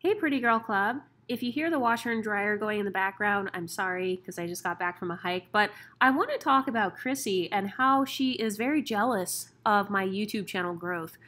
Hey, Pretty Girl Club. If you hear the washer and dryer going in the background, I'm sorry because I just got back from a hike, but I want to talk about Chrissy and how she is very jealous of my YouTube channel growth.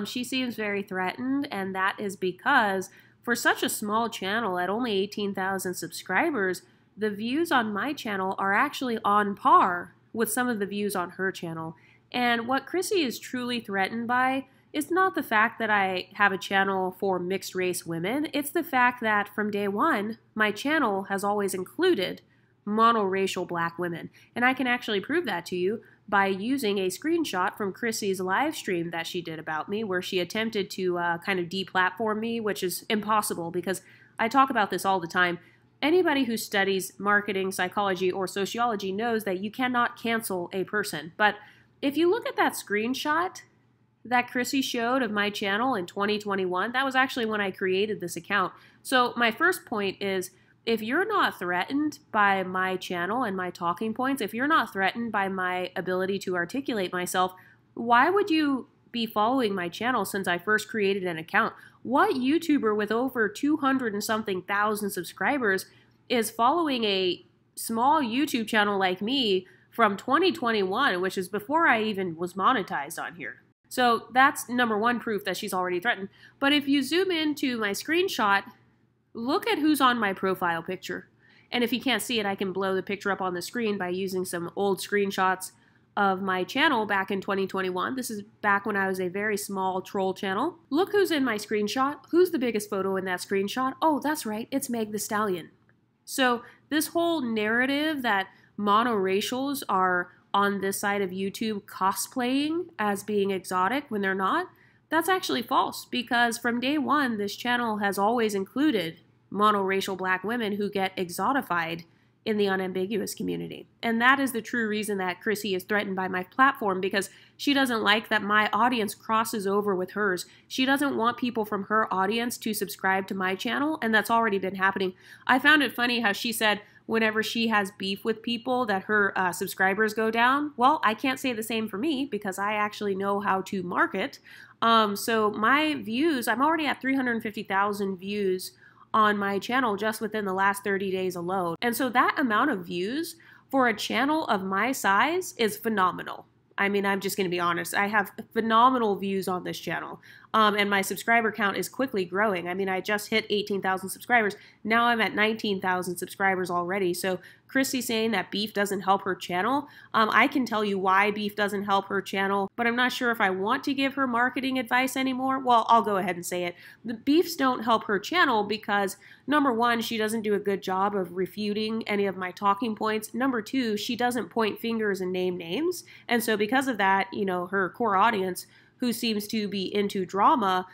She seems very threatened, and that is because for such a small channel at only 18,000 subscribers, the views on my channel are actually on par with some of the views on her channel. And what Chrissy is truly threatened by is not the fact that I have a channel for mixed race women. It's the fact that from day one, my channel has always included monoracial black women. And I can actually prove that to you by using a screenshot from Chrissy's live stream that she did about me, where she attempted to kind of deplatform me, which is impossible because I talk about this all the time. Anybody who studies marketing, psychology, or sociology knows that you cannot cancel a person. But if you look at that screenshot that Chrissy showed of my channel in 2021, that was actually when I created this account. So my first point is, if you're not threatened by my channel and my talking points, if you're not threatened by my ability to articulate myself, why would you be following my channel since I first created an account? What YouTuber with over 200 and something thousand subscribers is following a small YouTube channel like me from 2021, which is before I even was monetized on here? So that's number one proof that she's already threatened. But if you zoom into my screenshot, look at who's on my profile picture. And if you can't see it, I can blow the picture up on the screen by using some old screenshots of my channel back in 2021. This is back when I was a very small troll channel. Look who's in my screenshot. Who's the biggest photo in that screenshot? Oh, that's right, it's Meg the Stallion. So this whole narrative that monoracials are on this side of YouTube cosplaying as being exotic when they're not, that's actually false, because from day one, this channel has always included monoracial black women who get exotified in the unambiguous community. And that is the true reason that Chrissy is threatened by my platform, because she doesn't like that my audience crosses over with hers. She doesn't want people from her audience to subscribe to my channel, and that's already been happening. I found it funny how she said whenever she has beef with people that her subscribers go down. Well, I can't say the same for me because I actually know how to market. So my views, I'm already at 350,000 views on my channel just within the last 30 days alone. And so that amount of views for a channel of my size is phenomenal. I mean, I'm just going to be honest. I have phenomenal views on this channel. And my subscriber count is quickly growing. I mean, I just hit 18,000 subscribers. Now I'm at 19,000 subscribers already. So Chrissy saying that beef doesn't help her channel, I can tell you why beef doesn't help her channel, but I'm not sure if I want to give her marketing advice anymore. Well, I'll go ahead and say it. The beefs don't help her channel because, number one, she doesn't do a good job of refuting any of my talking points. Number two, she doesn't point fingers and name names. And so because of that, you know, her core audience, who seems to be into drama,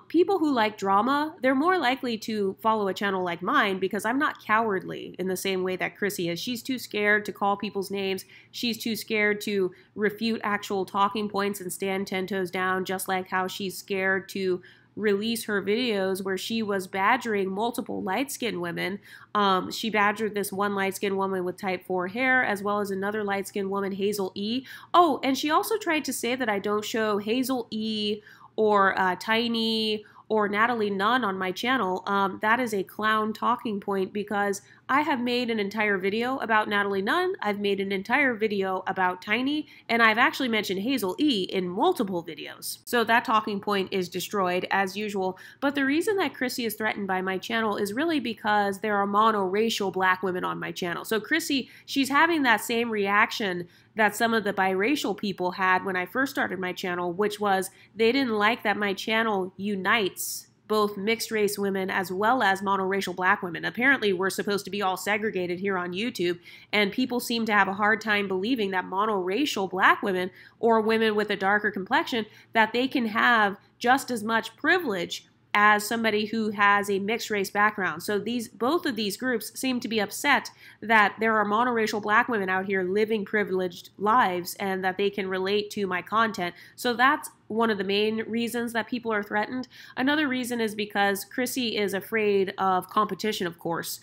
people who like drama, they're more likely to follow a channel like mine because I'm not cowardly in the same way that Chrissy is. She's too scared to call people's names. She's too scared to refute actual talking points and stand 10 toes down, just like how she's scared to release her videos where she was badgering multiple light-skinned women. She badgered this one light-skinned woman with type 4 hair, as well as another light-skinned woman, Hazel E. Oh, and she also tried to say that I don't show Hazel E or Tiny or Natalie Nunn on my channel. That is a clown talking point because I have made an entire video about Natalie Nunn, I've made an entire video about Tiny, and I've actually mentioned Hazel E in multiple videos. So that talking point is destroyed as usual. But the reason that Chrissy is threatened by my channel is really because there are monoracial black women on my channel. So Chrissy, she's having that same reaction that some of the biracial people had when I first started my channel, which was they didn't like that my channel unites both mixed race women as well as monoracial black women. Apparently, we're supposed to be all segregated here on YouTube, and people seem to have a hard time believing that monoracial black women or women with a darker complexion, that they can have just as much privilege as somebody who has a mixed race background. So both of these groups seem to be upset that there are monoracial black women out here living privileged lives and that they can relate to my content. So that's one of the main reasons that people are threatened. Another reason is because Chrissy is afraid of competition, of course.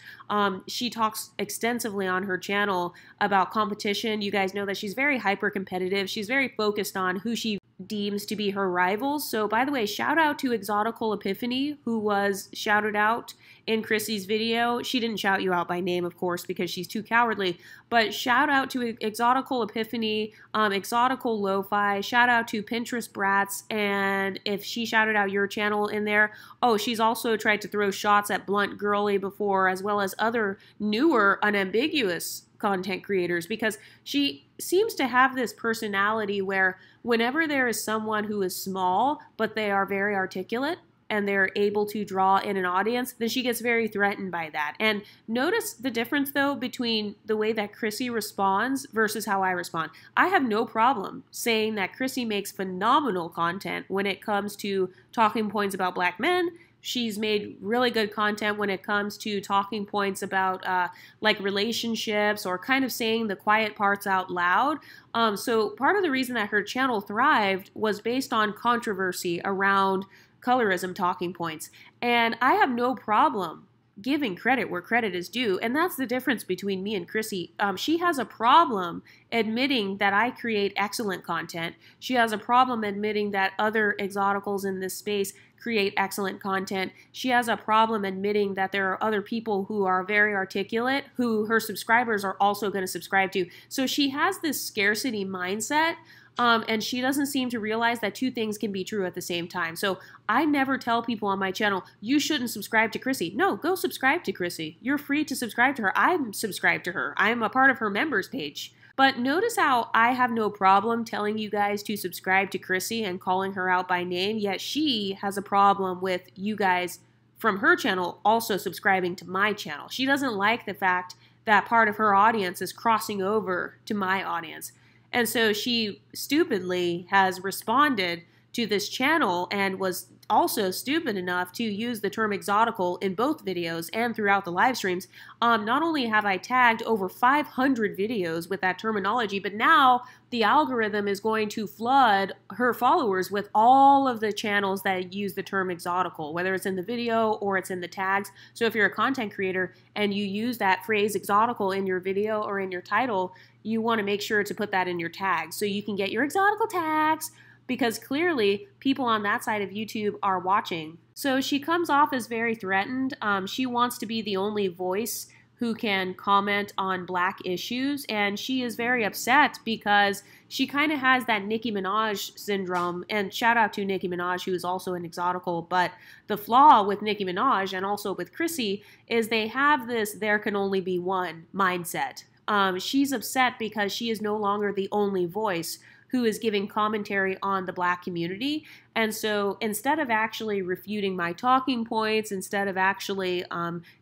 She talks extensively on her channel about competition. You guys know that she's very hyper competitive. She's very focused on who she deems to be her rivals. So by the way, shout out to Exotical Epiphany, who was shouted out in Chrissie's video. She didn't shout you out by name, of course, because she's too cowardly, but shout out to Exotical Epiphany, Exotical Lo-Fi, shout out to Pinterest Brats, and if she shouted out your channel in there, oh, she's also tried to throw shots at Blunt Girly before, as well as other newer, unambiguous content creators, because she seems to have this personality where whenever there is someone who is small, but they are very articulate and they're able to draw in an audience, then she gets very threatened by that. And notice the difference, though, between the way that Chrissie responds versus how I respond. I have no problem saying that Chrissie makes phenomenal content when it comes to talking points about Black men. She's made really good content when it comes to talking points about like relationships or kind of saying the quiet parts out loud. So part of the reason that her channel thrived was based on controversy around colorism talking points. And I have no problem giving credit where credit is due. And that's the difference between me and Chrissie. She has a problem admitting that I create excellent content. She has a problem admitting that other exoticals in this space create excellent content. She has a problem admitting that there are other people who are very articulate, who her subscribers are also going to subscribe to. So she has this scarcity mindset. And she doesn't seem to realize that two things can be true at the same time. So I never tell people on my channel, you shouldn't subscribe to Chrissie. No, go subscribe to Chrissie. You're free to subscribe to her. I'm subscribed to her. I'm a part of her members page. But notice how I have no problem telling you guys to subscribe to Chrissie and calling her out by name, yet she has a problem with you guys from her channel also subscribing to my channel. She doesn't like the fact that part of her audience is crossing over to my audience. And so she stupidly has responded to this channel and was also stupid enough to use the term exotical in both videos and throughout the live streams. Not only have I tagged over 500 videos with that terminology, but now the algorithm is going to flood her followers with all of the channels that use the term exotical, whether it's in the video or it's in the tags. So if you're a content creator and you use that phrase exotical in your video or in your title, you want to make sure to put that in your tags so you can get your exotical tags, because clearly people on that side of YouTube are watching. So she comes off as very threatened. She wants to be the only voice who can comment on Black issues, and she is very upset because she kind of has that Nicki Minaj syndrome, and shout out to Nicki Minaj, who is also an exotical, but the flaw with Nicki Minaj and also with Chrissie is they have this there can only be one mindset. She's upset because she is no longer the only voice who is giving commentary on the Black community. And so instead of actually refuting my talking points, instead of actually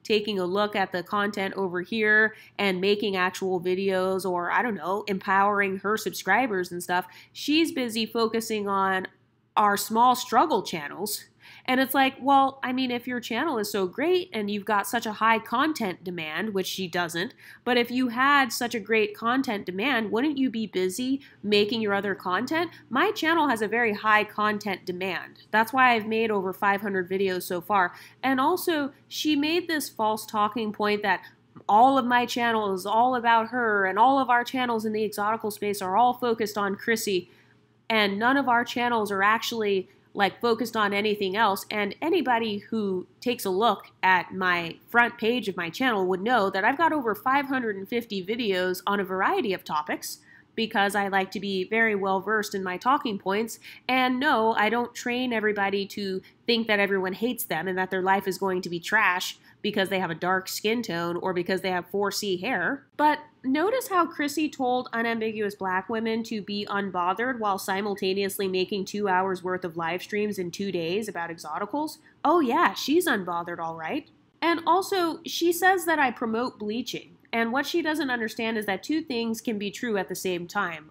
taking a look at the content over here and making actual videos or, I don't know, empowering her subscribers and stuff, she's busy focusing on our small struggle channels. And it's like, well, I mean, if your channel is so great and you've got such a high content demand, which she doesn't, but if you had such a great content demand, wouldn't you be busy making your other content? My channel has a very high content demand. That's why I've made over 500 videos so far. And also, she made this false talking point that all of my channel is all about her and all of our channels in the exotical space are all focused on Chrissie, and none of our channels are actually like focused on anything else. And anybody who takes a look at my front page of my channel would know that I've got over 550 videos on a variety of topics because I like to be very well versed in my talking points. And no, I don't train everybody to think that everyone hates them and that their life is going to be trash because they have a dark skin tone or because they have 4C hair. But notice how Chrissie told unambiguous Black women to be unbothered while simultaneously making 2 hours worth of live streams in 2 days about exoticals. Oh yeah, she's unbothered, all right. And also, she says that I promote bleaching. And what she doesn't understand is that two things can be true at the same time.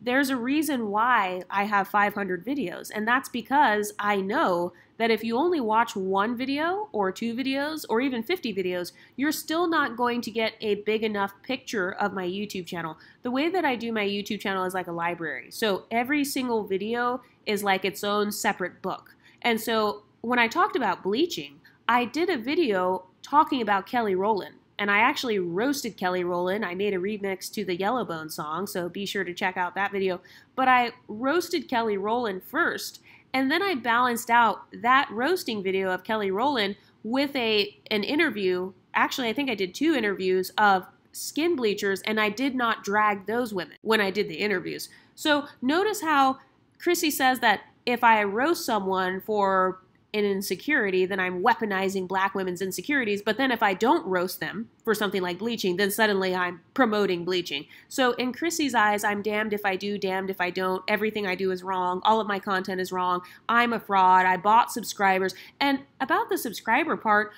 There's a reason why I have 500 videos, and that's because I know that if you only watch one video or 2 videos or even 50 videos, you're still not going to get a big enough picture of my YouTube channel. The way that I do my YouTube channel is like a library. So every single video is like its own separate book. And so when I talked about bleaching, I did a video talking about Kelly Rowland. and I actually roasted Kelly Rowland. I made a remix to the Yellowbone song, so be sure to check out that video. But I roasted Kelly Rowland first, and then I balanced out that roasting video of Kelly Rowland with an interview. Actually, I think I did 2 interviews of skin bleachers, and I did not drag those women when I did the interviews. So notice how Chrissie says that if I roast someone for an insecurity, then I'm weaponizing black women's insecurities. But then if I don't roast them for something like bleaching, then suddenly I'm promoting bleaching. So in Chrissie's eyes, I'm damned if I do, damned if I don't. Everything I do is wrong. All of my content is wrong. I'm a fraud. I bought subscribers. And about the subscriber part,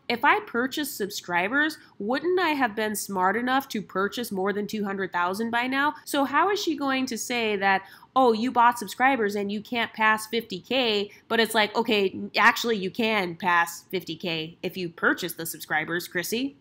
if I purchased subscribers, wouldn't I have been smart enough to purchase more than 200,000 by now? So how is she going to say that, oh, you bought subscribers and you can't pass 50K, but it's like, okay, actually you can pass 50K if you purchase the subscribers, Chrissie.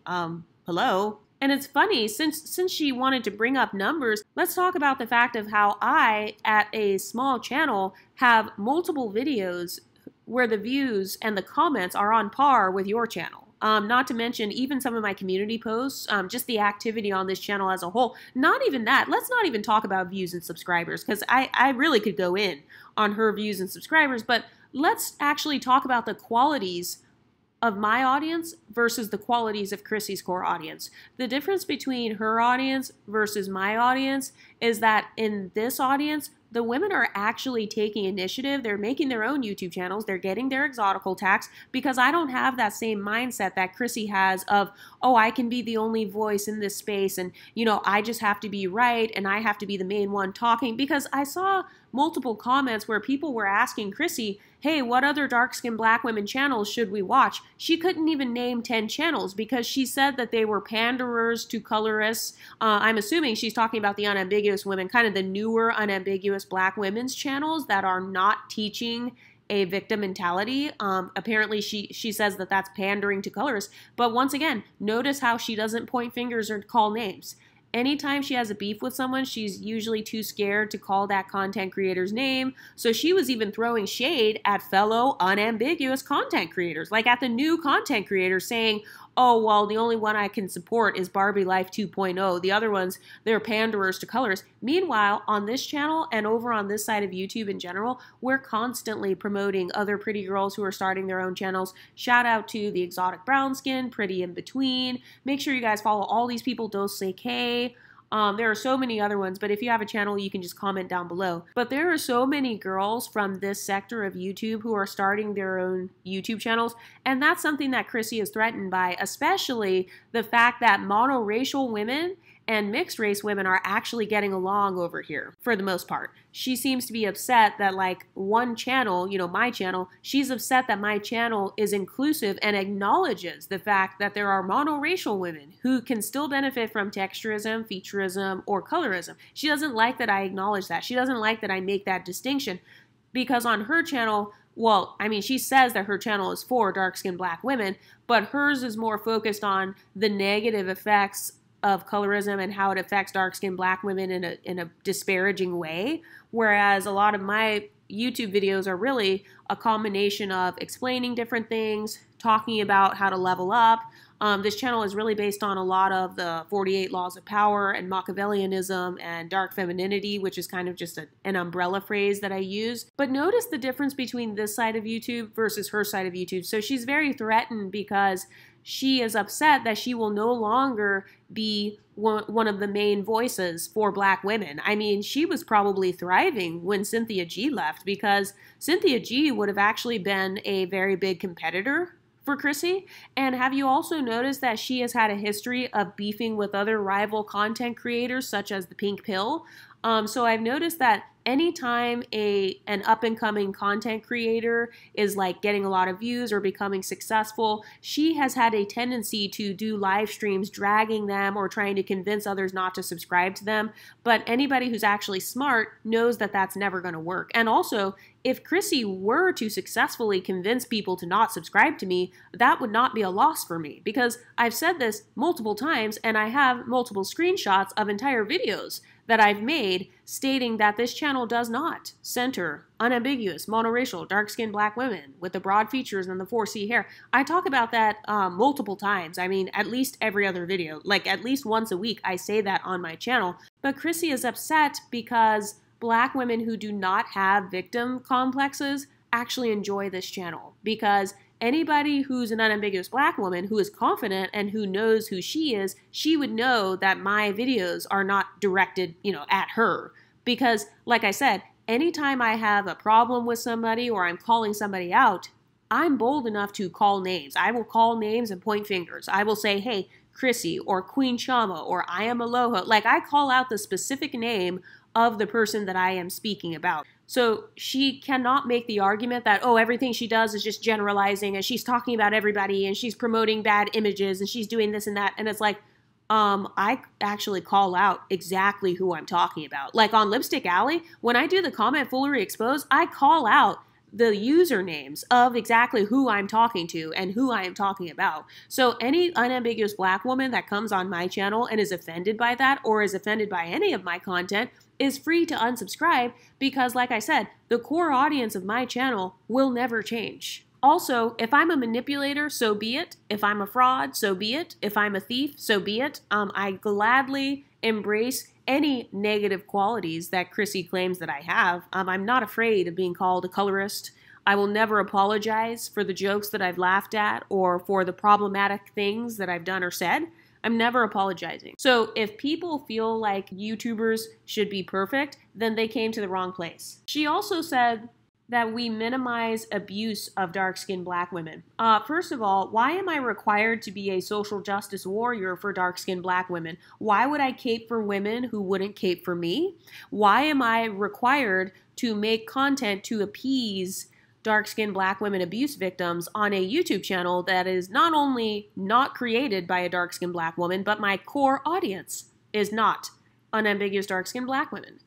Hello? And it's funny, since she wanted to bring up numbers, let's talk about the fact of how I, at a small channel, have multiple videos where the views and the comments are on par with your channel. Not to mention even some of my community posts, just the activity on this channel as a whole. Not even that. Let's not even talk about views and subscribers, because I really could go in on her views and subscribers, but let's actually talk about the qualities of my audience versus the qualities of Chrissie's core audience. The difference between her audience versus my audience is that in this audience, the women are actually taking initiative. They're making their own YouTube channels. They're getting their exotical tax, because I don't have that same mindset that Chrissie has of, oh, I can be the only voice in this space, and, you know, I just have to be right and I have to be the main one talking. Because I saw multiple comments where people were asking Chrissie, hey, what other dark-skinned black women channels should we watch? She couldn't even name 10 channels because she said that they were panderers to colorists. I'm assuming she's talking about the unambiguous women, kind of the newer unambiguous black women's channels that are not teaching a victim mentality. Apparently she says that that's pandering to colorists. But once again, notice how she doesn't point fingers or call names. Anytime she has a beef with someone, she's usually too scared to call that content creator's name. So she was even throwing shade at fellow unambiguous content creators, like at the new content creators, saying, oh, well, the only one I can support is Barbie Life 2.0. The other ones, they're panderers to colors. Meanwhile, on this channel and over on this side of YouTube in general, we're constantly promoting other pretty girls who are starting their own channels. Shout out to the Exotic Brown Skin, Pretty In Between. Make sure you guys follow all these people, Dose K. There are so many other ones, but if you have a channel, you can just comment down below. But there are so many girls from this sector of YouTube who are starting their own YouTube channels, and that's something that Chrissie is threatened by, especially the fact that monoracial women and mixed race women are actually getting along over here for the most part. She seems to be upset that, like, one channel, you know, my channel, she's upset that my channel is inclusive and acknowledges the fact that there are monoracial women who can still benefit from texturism, featureism, or colorism. She doesn't like that I acknowledge that. She doesn't like that I make that distinction, because on her channel, well, I mean, she says that her channel is for dark-skinned black women, but hers is more focused on the negative effects of colorism and how it affects dark-skinned black women in a disparaging way, whereas a lot of my YouTube videos are really a combination of explaining different things, talking about how to level up. This channel is really based on a lot of the 48 Laws of Power and Machiavellianism and dark femininity, which is kind of just an umbrella phrase that I use. But notice the difference between this side of YouTube versus her side of YouTube. So she's very threatened because she is upset that she will no longer be one of the main voices for black women. I mean, she was probably thriving when Cynthia G left, because Cynthia G would have actually been a very big competitor for Chrissie. And have you also noticed that she has had a history of beefing with other rival content creators such as the Pink Pill? So I've noticed that anytime an up-and-coming content creator is like getting a lot of views or becoming successful, she has had a tendency to do live streams dragging them or trying to convince others not to subscribe to them. But anybody who's actually smart knows that that's never going to work. And also, if Chrissie were to successfully convince people to not subscribe to me, that would not be a loss for me, because I've said this multiple times and I have multiple screenshots of entire videos that I've made stating that this channel does not center unambiguous, monoracial, dark-skinned black women with the broad features and the 4C hair. I talk about that multiple times. I mean, at least every other video. Like, at least once a week, I say that on my channel. But Chrissie is upset because black women who do not have victim complexes actually enjoy this channel. Because anybody who's an unambiguous black woman who is confident and who knows who she is, she would know that my videos are not directed, at her. Because, like I said, anytime I have a problem with somebody or I'm calling somebody out, I'm bold enough to call names. I will call names and point fingers. I will say, hey, Chrissie, or Queen Shama, or I am Aloha. Like, I call out the specific name of the person that I am speaking about. So she cannot make the argument that, oh, everything she does is just generalizing and she's talking about everybody and she's promoting bad images and she's doing this and that. And it's like, I actually call out exactly who I'm talking about. Like on Lipstick Alley, when I do the comment foolery exposed, I call out the usernames of exactly who I'm talking to and who I am talking about. So any unambiguous black woman that comes on my channel and is offended by that or is offended by any of my content is free to unsubscribe because, like I said, the core audience of my channel will never change. Also, if I'm a manipulator, so be it. If I'm a fraud, so be it. If I'm a thief, so be it. I gladly embrace any negative qualities that Chrissie claims that I have. I'm not afraid of being called a colorist. I will never apologize for the jokes that I've laughed at or for the problematic things that I've done or said. I'm never apologizing. So if people feel like YouTubers should be perfect, then they came to the wrong place. She also said that we minimize abuse of dark-skinned black women. First of all, why am I required to be a social justice warrior for dark-skinned black women? Why would I cape for women who wouldn't cape for me? Why am I required to make content to appease dark-skinned black women abuse victims on a YouTube channel that is not only not created by a dark-skinned black woman, but my core audience is not unambiguous dark-skinned black women?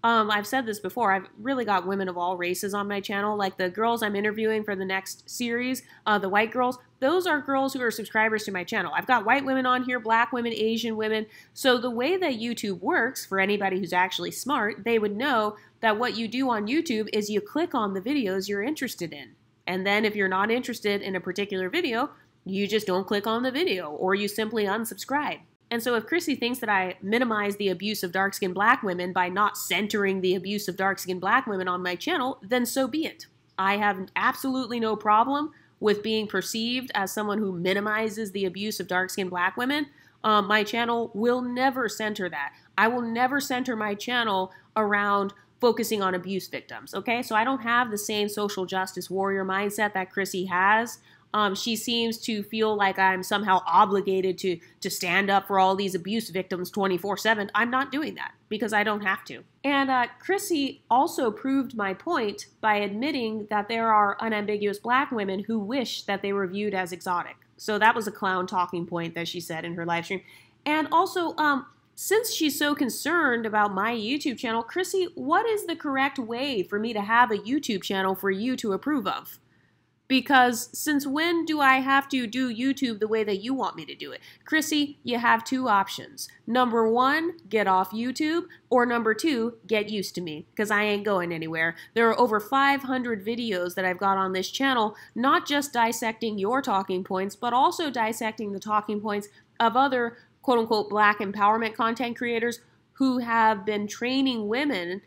I've said this before, I've really got women of all races on my channel. Like the girls I'm interviewing for the next series, the white girls, those are girls who are subscribers to my channel. I've got white women on here, black women, Asian women. So the way that YouTube works, for anybody who's actually smart, they would know that what you do on YouTube is you click on the videos you're interested in. And then if you're not interested in a particular video, you just don't click on the video or you simply unsubscribe. And so if Chrissie thinks that I minimize the abuse of dark-skinned black women by not centering the abuse of dark-skinned black women on my channel, then so be it. I have absolutely no problem with being perceived as someone who minimizes the abuse of dark-skinned black women. My channel will never center that. I will never center my channel around focusing on abuse victims, okay? So I don't have the same social justice warrior mindset that Chrissie has. She seems to feel like I'm somehow obligated to stand up for all these abuse victims 24/7. I'm not doing that because I don't have to. And Chrissie also proved my point by admitting that there are unambiguous black women who wish that they were viewed as exotic. So that was a clown talking point that she said in her live stream. And also, since she's so concerned about my YouTube channel, Chrissie, what is the correct way for me to have a YouTube channel for you to approve of? Because since when do I have to do YouTube the way that you want me to do it? Chrissie, you have two options. Number one, get off YouTube, or number two, get used to me, because I ain't going anywhere. There are over 500 videos that I've got on this channel, not just dissecting your talking points, but also dissecting the talking points of other quote-unquote black empowerment content creators who have been training women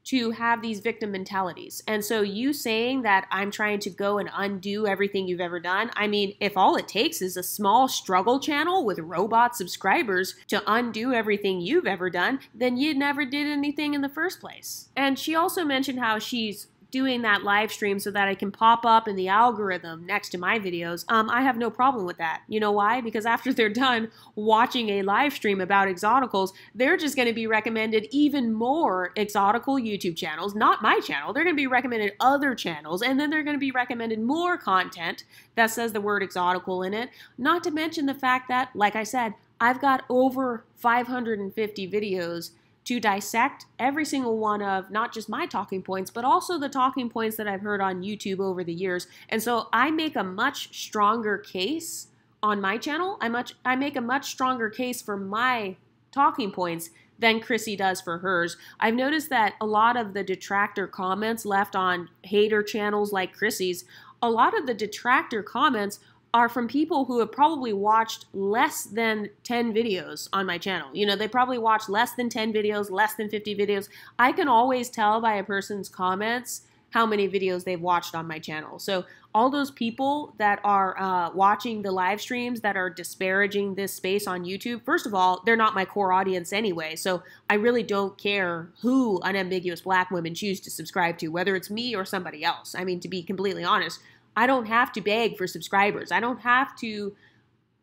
to have these victim mentalities. And so you saying that I'm trying to go and undo everything you've ever done, I mean, if all it takes is a small struggle channel with robot subscribers to undo everything you've ever done, then you never did anything in the first place. And she also mentioned how she's doing that live stream so that I can pop up in the algorithm next to my videos. I have no problem with that. You know why? Because after they're done watching a live stream about Exoticals, they're just going to be recommended even more Exotical YouTube channels, not my channel. They're going to be recommended other channels, and then they're going to be recommended more content that says the word Exotical in it. Not to mention the fact that, like I said, I've got over 550 videos to dissect every single one of not just my talking points, but also the talking points that I've heard on YouTube over the years. And so I make a much stronger case on my channel. I make a much stronger case for my talking points than Chrissie does for hers. I've noticed that a lot of the detractor comments left on hater channels like Chrissie's, a lot of the detractor comments are from people who have probably watched less than 10 videos on my channel. You know, they probably watched less than 10 videos, less than 50 videos. I can always tell by a person's comments how many videos they've watched on my channel. So all those people that are watching the live streams that are disparaging this space on YouTube, first of all, they're not my core audience anyway. So I really don't care who unambiguous black women choose to subscribe to, whether it's me or somebody else. I mean, to be completely honest, I don't have to beg for subscribers. I don't have to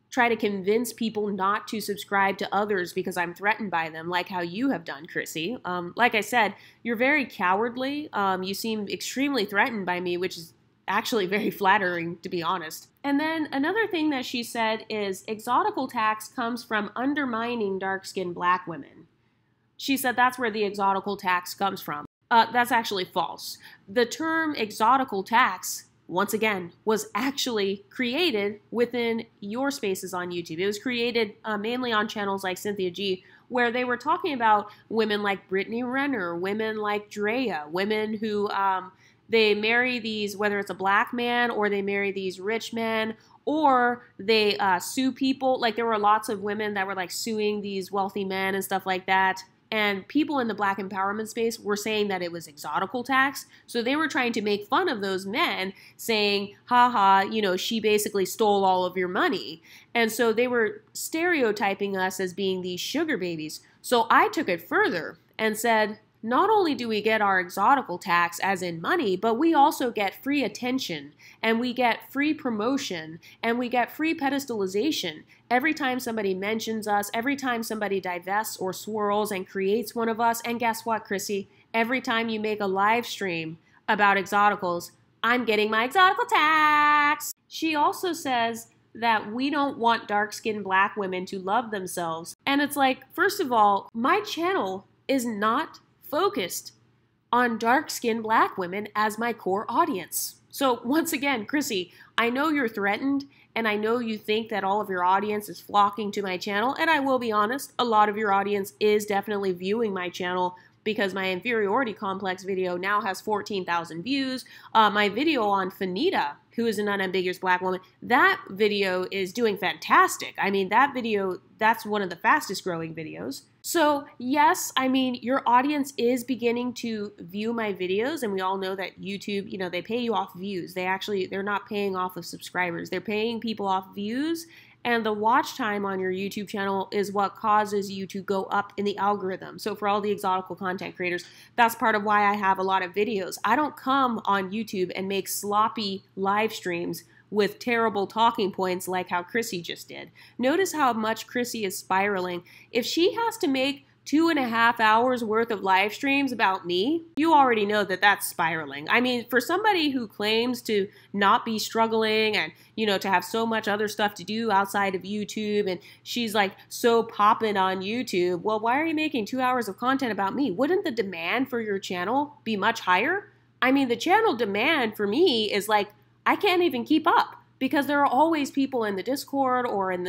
try to convince people not to subscribe to others because I'm threatened by them, like how you have done, Chrissie. Like I said, you're very cowardly. You seem extremely threatened by me, which is actually very flattering, to be honest. And then another thing that she said is exotical tax comes from undermining dark-skinned black women. She said that's where the exotical tax comes from. That's actually false. The term exotical tax, once again, was actually created within your spaces on YouTube. It was created mainly on channels like Cynthia G, where they were talking about women like Brittany Renner, women like Drea, women who they marry these, whether it's a black man or they marry these rich men, or they sue people. Like there were lots of women that were like suing these wealthy men and stuff like that. And people in the black empowerment space were saying that it was exotical tax. So they were trying to make fun of those men, saying, haha, you know, she basically stole all of your money. And so they were stereotyping us as being these sugar babies. So I took it further and said, not only do we get our exotical tax as in money, but we also get free attention and we get free promotion and we get free pedestalization. Every time somebody mentions us, every time somebody divests or swirls and creates one of us, and guess what, Chrissie? Every time you make a live stream about exoticals, I'm getting my exotical tax. She also says that we don't want dark-skinned black women to love themselves. And it's like, first of all, my channel is not focused on dark-skinned black women as my core audience. So once again, Chrissie, I know you're threatened and I know you think that all of your audience is flocking to my channel, and I will be honest, a lot of your audience is definitely viewing my channel because my inferiority complex video now has 14,000 views. My video on Fanita, who is an unambiguous black woman, that video is doing fantastic. I mean, that video, that's one of the fastest growing videos. So yes, I mean, your audience is beginning to view my videos, and we all know that YouTube, you know, they pay you off views. They're not paying off of subscribers. They're paying people off views, and the watch time on your YouTube channel is what causes you to go up in the algorithm. So for all the exotical content creators, that's part of why I have a lot of videos. I don't come on YouTube and make sloppy live streams with terrible talking points like how Chrissie just did. Notice how much Chrissie is spiraling. If she has to make 2.5 hours worth of live streams about me, you already know that that's spiraling. I mean, for somebody who claims to not be struggling and, you know, to have so much other stuff to do outside of YouTube, and she's like so poppin' on YouTube, well, why are you making 2 hours of content about me? Wouldn't the demand for your channel be much higher? I mean, the channel demand for me is like, I can't even keep up because there are always people in the Discord or in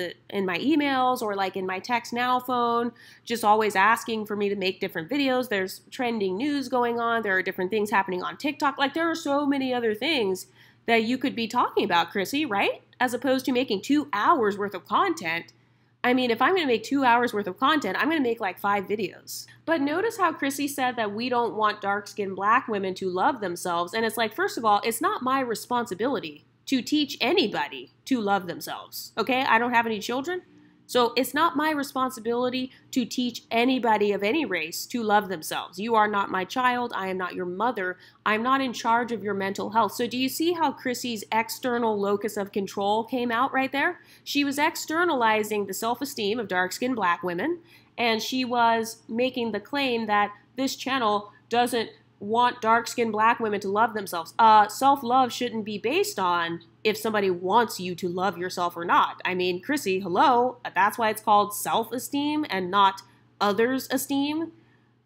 my emails or like in my text now phone just always asking for me to make different videos. There's trending news going on. There are different things happening on TikTok. Like there are so many other things that you could be talking about, Chrissie, right? As opposed to making 2 hours worth of content. I mean, if I'm going to make 2 hours worth of content, I'm going to make like 5 videos. But notice how Chrissie said that we don't want dark-skinned black women to love themselves. And it's like, first of all, it's not my responsibility to teach anybody to love themselves. Okay? I don't have any children. So it's not my responsibility to teach anybody of any race to love themselves. You are not my child. I am not your mother. I'm not in charge of your mental health. So do you see how Chrissie's external locus of control came out right there? She was externalizing the self-esteem of dark-skinned black women, and she was making the claim that this channel doesn't want dark-skinned black women to love themselves. Self-love shouldn't be based on if somebody wants you to love yourself or not. I mean, Chrissie, hello, that's why it's called self-esteem and not others' esteem.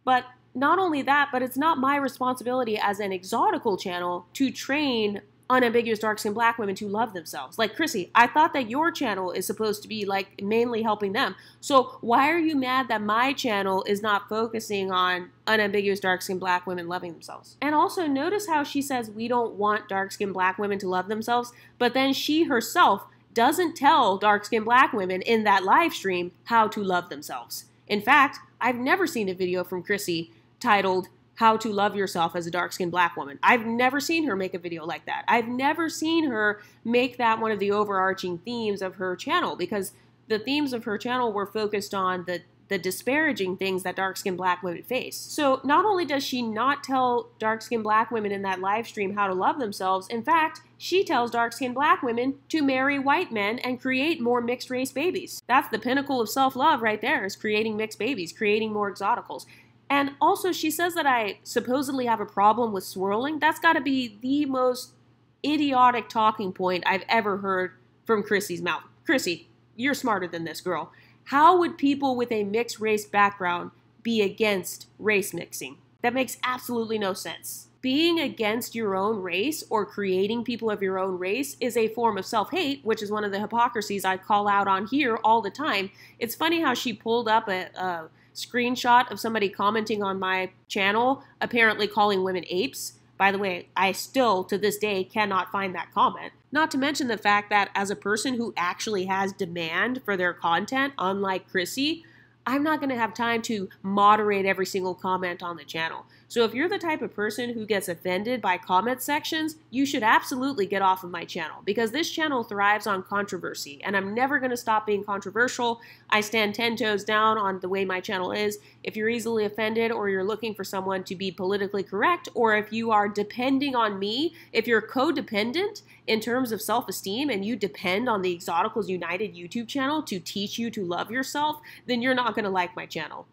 But not only that, but it's not my responsibility as an exotical channel to train unambiguous dark-skinned black women to love themselves. Like, Chrissie, I thought that your channel is supposed to be like mainly helping them. So why are you mad that my channel is not focusing on unambiguous dark-skinned black women loving themselves? And also notice how she says we don't want dark-skinned black women to love themselves, but then she herself doesn't tell dark-skinned black women in that live stream how to love themselves. In fact, I've never seen a video from Chrissie titled How to Love Yourself as a Dark-Skinned Black Woman. I've never seen her make a video like that. I've never seen her make that one of the overarching themes of her channel, because the themes of her channel were focused on the disparaging things that dark-skinned black women face. So not only does she not tell dark-skinned black women in that live stream how to love themselves, in fact, she tells dark-skinned black women to marry white men and create more mixed-race babies. That's the pinnacle of self-love right there, is creating mixed babies, creating more exoticals. And also she says that I supposedly have a problem with swirling. That's got to be the most idiotic talking point I've ever heard from Chrissie's mouth. Chrissie, you're smarter than this, girl. How would people with a mixed race background be against race mixing? That makes absolutely no sense. Being against your own race or creating people of your own race is a form of self-hate, which is one of the hypocrisies I call out on here all the time. It's funny how she pulled up a screenshot of somebody commenting on my channel, apparently calling women apes. By the way, I still, to this day, cannot find that comment. Not to mention the fact that as a person who actually has demand for their content, unlike Chrissie, I'm not going to have time to moderate every single comment on the channel. So if you're the type of person who gets offended by comment sections, you should absolutely get off of my channel, because this channel thrives on controversy, and I'm never going to stop being controversial. I stand 10 toes down on the way my channel is. If you're easily offended, or you're looking for someone to be politically correct, or if you are depending on me, if you're codependent in terms of self-esteem and you depend on the Exoticals United YouTube channel to teach you to love yourself, then you're not going to like my channel,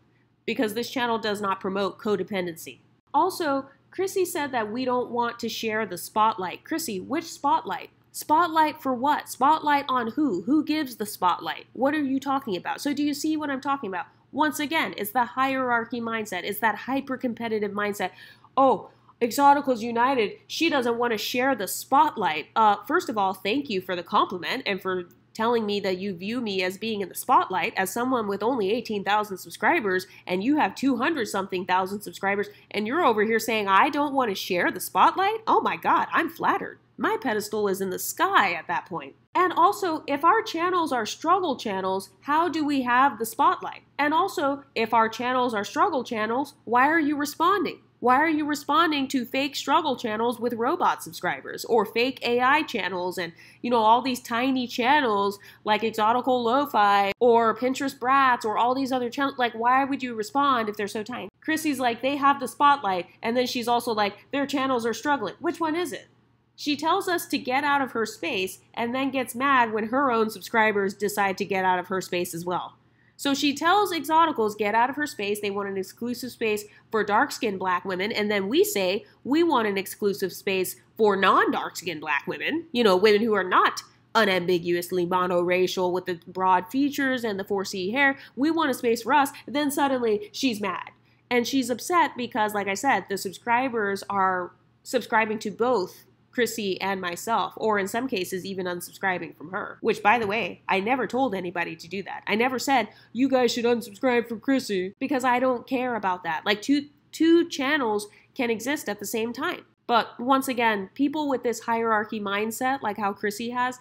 because this channel does not promote codependency. Also, Chrissie said that we don't want to share the spotlight. Chrissie, which spotlight? Spotlight for what? Spotlight on who? Who gives the spotlight? What are you talking about? So do you see what I'm talking about? Once again, it's the hierarchy mindset. It's that hyper-competitive mindset. Oh, Exoticals United, she doesn't want to share the spotlight. First of all, thank you for the compliment and for telling me that you view me as being in the spotlight, as someone with only 18,000 subscribers, and you have 200-something thousand subscribers, and you're over here saying I don't want to share the spotlight? Oh my God, I'm flattered. My pedestal is in the sky at that point. And also, if our channels are struggle channels, how do we have the spotlight? And also, if our channels are struggle channels, why are you responding? Why are you responding to fake struggle channels with robot subscribers, or fake AI channels, and all these tiny channels like Exotical Lo-Fi or Pinterest Brats or all these other channels? Like, why would you respond if they're so tiny? Chrissie's like, they have the spotlight, and then she's also like, their channels are struggling. Which one is it? She tells us to get out of her space and then gets mad when her own subscribers decide to get out of her space as well. So she tells Exoticals, get out of her space. They want an exclusive space for dark-skinned black women. And then we say we want an exclusive space for non-dark-skinned black women. Women who are not unambiguously monoracial with the broad features and the 4C hair. We want a space for us. Then suddenly she's mad. And she's upset because, like I said, the subscribers are subscribing to both Chrissie and myself, or in some cases even unsubscribing from her. Which, by the way, I never told anybody to do that. I never said, you guys should unsubscribe from Chrissie, because I don't care about that. Like, two channels can exist at the same time. But once again, people with this hierarchy mindset, like how Chrissie has,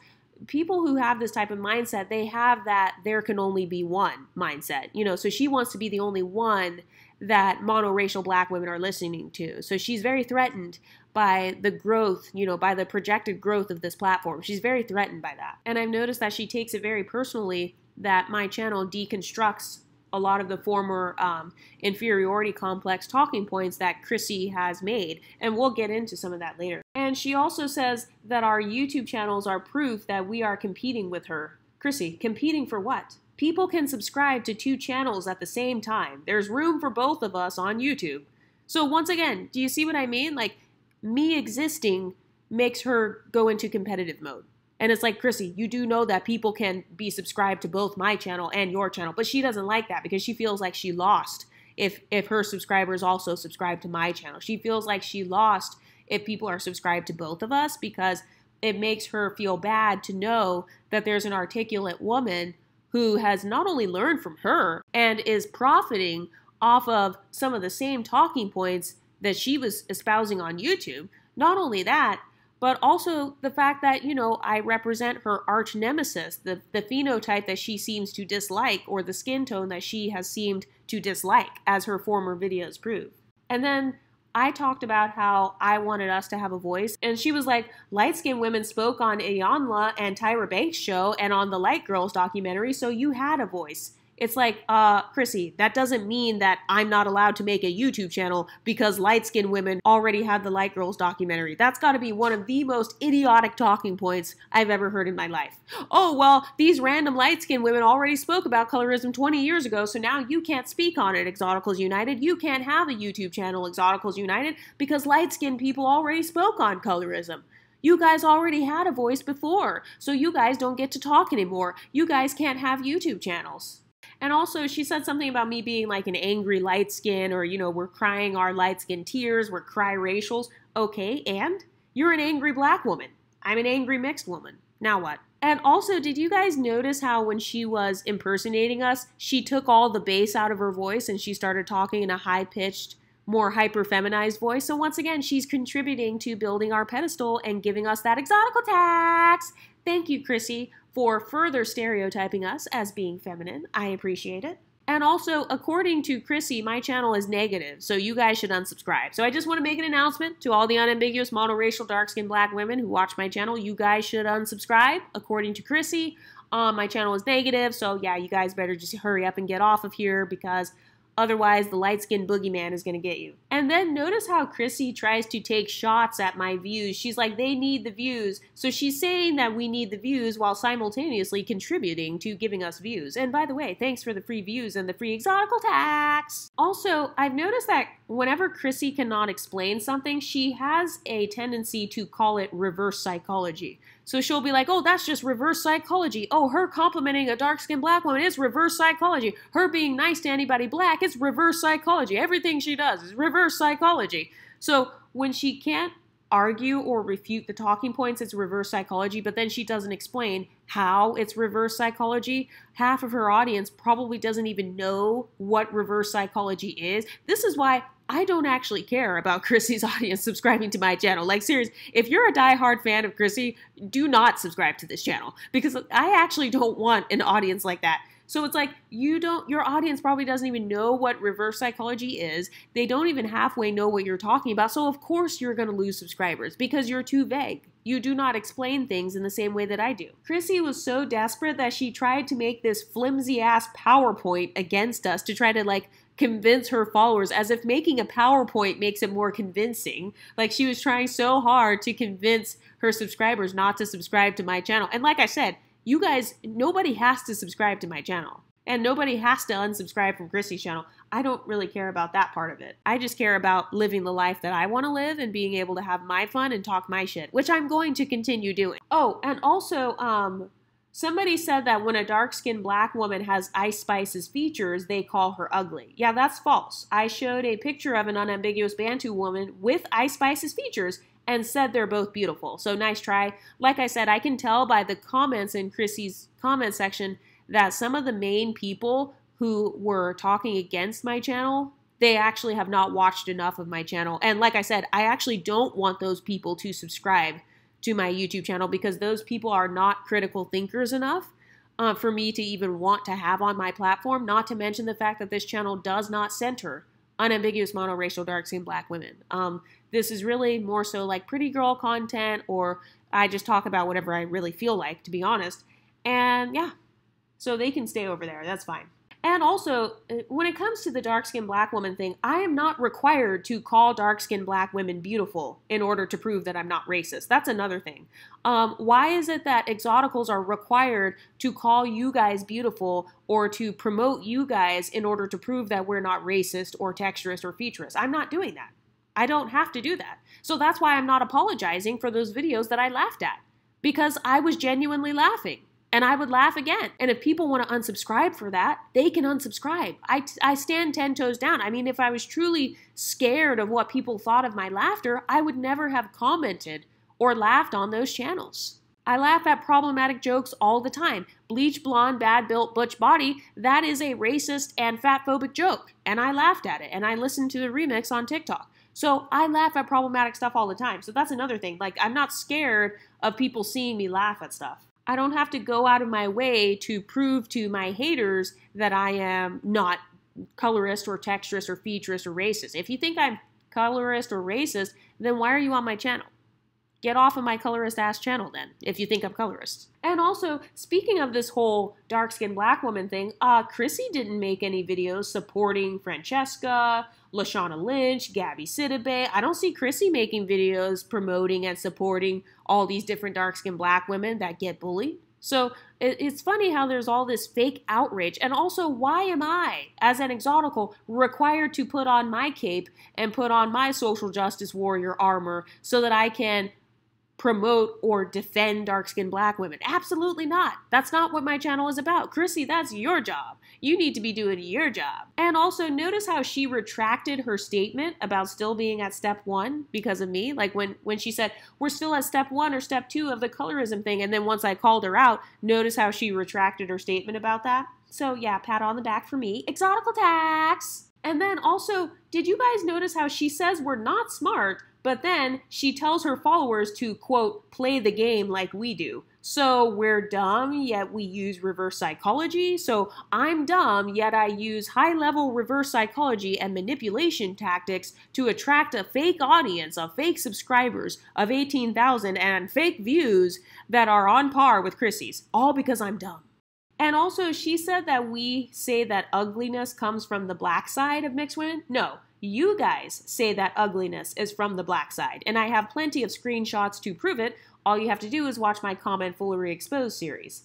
people who have this type of mindset, they have that there can only be one mindset. So she wants to be the only one that monoracial black women are listening to. So she's very threatened by the growth, by the projected growth of this platform. She's very threatened by that. And I've noticed that she takes it very personally that my channel deconstructs a lot of the former inferiority complex talking points that Chrissie has made. And we'll get into some of that later. And she also says that our YouTube channels are proof that we are competing with her. Chrissie, competing for what? People can subscribe to two channels at the same time. There's room for both of us on YouTube. So once again, do you see what I mean? Like, me existing makes her go into competitive mode. And it's like, Chrissie, you do know that people can be subscribed to both my channel and your channel, but she doesn't like that because she feels like she lost if her subscribers also subscribe to my channel. She feels like she lost if people are subscribed to both of us, because it makes her feel bad to know that there's an articulate woman who has not only learned from her and is profiting off of some of the same talking points that she was espousing on YouTube. Not only that, but also the fact that, you know, I represent her arch nemesis, the phenotype that she seems to dislike, or the skin tone that she has seemed to dislike, as her former videos prove. And then I talked about how I wanted us to have a voice, and she was like, light-skinned women spoke on Iyanla and Tyra Banks' show and on the Light Girls documentary, so you had a voice. It's like, Chrissy, that doesn't mean that I'm not allowed to make a YouTube channel because light-skinned women already had the Light Girls documentary. That's got to be one of the most idiotic talking points I've ever heard in my life. Oh, well, these random light-skinned women already spoke about colorism 20 years ago, so now you can't speak on it, Exoticals United. You can't have a YouTube channel, Exoticals United, because light-skinned people already spoke on colorism. You guys already had a voice before, so you guys don't get to talk anymore. You guys can't have YouTube channels. And also, she said something about me being like an angry light skin, or, you know, we're crying our light skin tears, we're cry racials. Okay, and? You're an angry black woman. I'm an angry mixed woman. Now what? And also, did you guys notice how when she was impersonating us, she took all the bass out of her voice and she started talking in a high-pitched, more hyper-feminized voice? So once again, she's contributing to building our pedestal and giving us that exotical tax. Thank you, Chrissy, for further stereotyping us as being feminine. I appreciate it. And also, according to Chrissy, my channel is negative, so you guys should unsubscribe. So I just want to make an announcement to all the unambiguous monoracial dark-skinned black women who watch my channel. You guys should unsubscribe. According to Chrissy, my channel is negative, so yeah, you guys better just hurry up and get off of here, because otherwise, the light-skinned boogeyman is going to get you. And then notice how Chrissy tries to take shots at my views. She's like, they need the views. So she's saying that we need the views while simultaneously contributing to giving us views. And by the way, thanks for the free views and the free exotical tax. Also, I've noticed that whenever Chrissy cannot explain something, she has a tendency to call it reverse psychology. So she'll be like, oh, that's just reverse psychology. Oh, her complimenting a dark-skinned black woman is reverse psychology. Her being nice to anybody black is reverse psychology. Everything she does is reverse psychology. So when she can't argue or refute the talking points, it's reverse psychology, but then she doesn't explain how it's reverse psychology. Half of her audience probably doesn't even know what reverse psychology is. This is why I don't actually care about Chrissy's audience subscribing to my channel. Like, seriously, if you're a diehard fan of Chrissy, do not subscribe to this channel, because I actually don't want an audience like that. So it's like, your audience probably doesn't even know what reverse psychology is. They don't even halfway know what you're talking about. So of course you're going to lose subscribers because you're too vague. You do not explain things in the same way that I do. Chrissy was so desperate that she tried to make this flimsy ass PowerPoint against us to try to like convince her followers, as if making a PowerPoint makes it more convincing. Like, she was trying so hard to convince her subscribers not to subscribe to my channel. And like I said, you guys, nobody has to subscribe to my channel. And nobody has to unsubscribe from Chrissy's channel. I don't really care about that part of it. I just care about living the life that I want to live and being able to have my fun and talk my shit, which I'm going to continue doing. Oh, and also, somebody said that when a dark-skinned black woman has Ice Spice's features, they call her ugly. Yeah, that's false. I showed a picture of an unambiguous Bantu woman with Ice Spice's features and said they're both beautiful. So nice try. Like I said, I can tell by the comments in Chrissy's comment section that some of the main people who were talking against my channel, they actually have not watched enough of my channel. And like I said, I actually don't want those people to subscribe to my YouTube channel, because those people are not critical thinkers enough for me to even want to have on my platform, not to mention the fact that this channel does not center unambiguous monoracial dark-skinned black women. This is really more so like pretty girl content, or I just talk about whatever I really feel like, to be honest. And yeah, so they can stay over there. That's fine. And also, when it comes to the dark-skinned black woman thing, I am not required to call dark-skinned black women beautiful in order to prove that I'm not racist. That's another thing. Why is it that Exoticals are required to call you guys beautiful or to promote you guys in order to prove that we're not racist or texturist or featurist? I'm not doing that. I don't have to do that. So that's why I'm not apologizing for those videos that I laughed at, because I was genuinely laughing. and I would laugh again. And if people want to unsubscribe for that, they can unsubscribe. I stand 10 toes down. I mean, if I was truly scared of what people thought of my laughter, I would never have commented or laughed on those channels. I laugh at problematic jokes all the time. Bleach blonde, bad built, butch body, that is a racist and fatphobic joke. And I laughed at it, and I listened to the remix on TikTok. So I laugh at problematic stuff all the time. So that's another thing. Like, I'm not scared of people seeing me laugh at stuff. I don't have to go out of my way to prove to my haters that I am not colorist or texturist or featurist or racist. If you think I'm colorist or racist, then why are you on my channel? Get off of my colorist ass channel then, if you think I'm colorist. And also, speaking of this whole dark-skinned black woman thing, Chrissie didn't make any videos supporting Francesca, Lashana Lynch, Gabby Sidibe. I don't see Chrissie making videos promoting and supporting all these different dark-skinned black women that get bullied. So it's funny how there's all this fake outrage. And also, why am I, as an exotical, required to put on my cape and put on my social justice warrior armor so that I can promote or defend dark-skinned black women? Absolutely not. That's not what my channel is about. Chrissie, that's your job. You need to be doing your job. And also, notice how she retracted her statement about still being at step 1 because of me. Like when she said, we're still at step 1 or step 2 of the colorism thing. And then once I called her out, notice how she retracted her statement about that. So yeah, pat on the back for me. Exotical tax. And then also, did you guys notice how she says we're not smart, but then she tells her followers to, quote, play the game like we do. So we're dumb, yet we use reverse psychology. So I'm dumb, yet I use high-level reverse psychology and manipulation tactics to attract a fake audience of fake subscribers of 18,000 and fake views that are on par with Chrissie's, all because I'm dumb. And also, she said that we say that ugliness comes from the black side of mixed women. No, you guys say that ugliness is from the black side. And I have plenty of screenshots to prove it. All you have to do is watch my Comment Foolery Exposed series.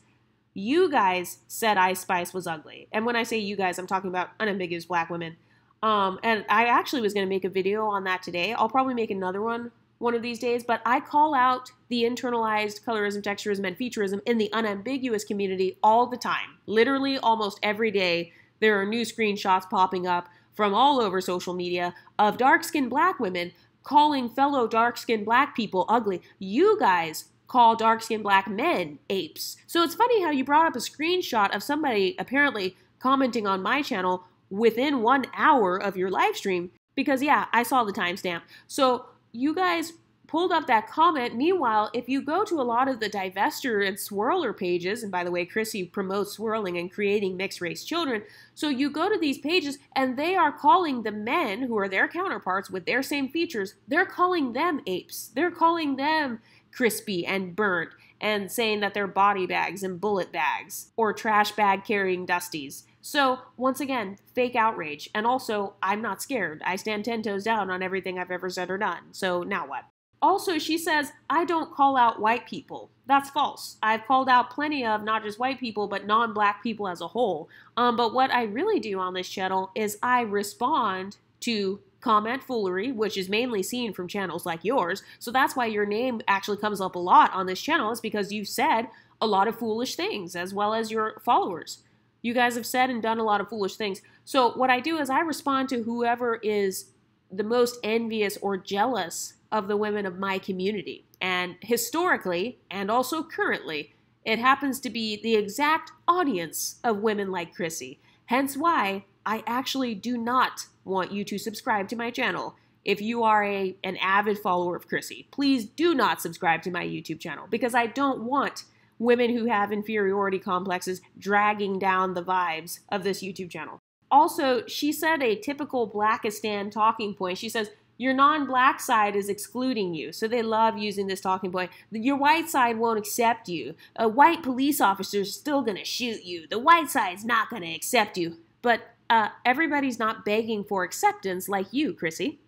You guys said Ice Spice was ugly. And when I say you guys, I'm talking about unambiguous black women. And I actually was going to make a video on that today. I'll probably make another one of these days, but I call out the internalized colorism, texturism, and featurism in the unambiguous community all the time. Literally almost every day, there are new screenshots popping up from all over social media of dark-skinned black women calling fellow dark-skinned black people ugly. You guys call dark-skinned black men apes. So it's funny how you brought up a screenshot of somebody apparently commenting on my channel within 1 hour of your live stream, because yeah, I saw the timestamp. So you guys pulled up that comment. Meanwhile, if you go to a lot of the divester and swirler pages, and by the way, Chrissie promotes swirling and creating mixed race children, so you go to these pages and they are calling the men who are their counterparts with their same features, they're calling them apes. They're calling them crispy and burnt and saying that they're body bags and bullet bags or trash bag carrying dusties. So once again, fake outrage. And also, I'm not scared. I stand 10 toes down on everything I've ever said or done. So now what? Also, she says, I don't call out white people. That's false. I've called out plenty of not just white people, but non-black people as a whole. But what I really do on this channel is I respond to comment foolery, which is mainly seen from channels like yours. So that's why your name actually comes up a lot on this channel, is because you've said a lot of foolish things, as well as your followers. You guys have said and done a lot of foolish things. So what I do is I respond to whoever is the most envious or jealous of the women of my community. And historically, and also currently, it happens to be the exact audience of women like Chrissie. Hence why I actually do not want you to subscribe to my channel. If you are an avid follower of Chrissie, please do not subscribe to my YouTube channel, because I don't want women who have inferiority complexes dragging down the vibes of this YouTube channel. Also, she said a typical Blackistan talking point. She says, your non-black side is excluding you. So they love using this talking point. Your white side won't accept you. A white police officer is still going to shoot you. The white side's not going to accept you. But everybody's not begging for acceptance like you, Chrissie.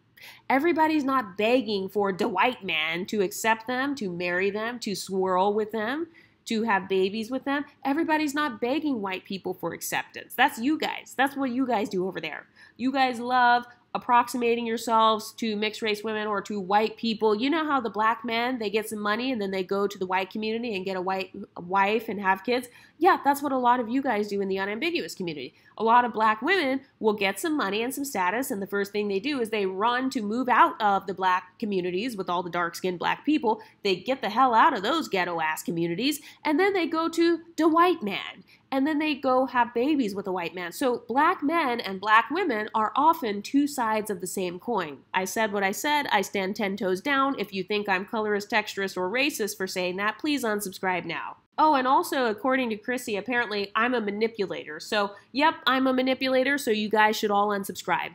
Everybody's not begging for the white man to accept them, to marry them, to swirl with them, to have babies with them. Everybody's not begging white people for acceptance. That's you guys. That's what you guys do over there. You guys love approximating yourselves to mixed race women or to white people. You know how the black men, they get some money and then they go to the white community and get a white wife and have kids? Yeah, that's what a lot of you guys do in the unambiguous community. A lot of black women will get some money and some status, and the first thing they do is they run to move out of the black communities with all the dark-skinned black people. They get the hell out of those ghetto-ass communities, and then they go to the white man. And then they go have babies with a white man. So black men and black women are often two sides of the same coin. I said what I said. I stand 10 toes down. If you think I'm colorist, texturist, or racist for saying that, please unsubscribe now. Oh, and also, according to Chrissie, apparently I'm a manipulator. So, yep, I'm a manipulator, so you guys should all unsubscribe.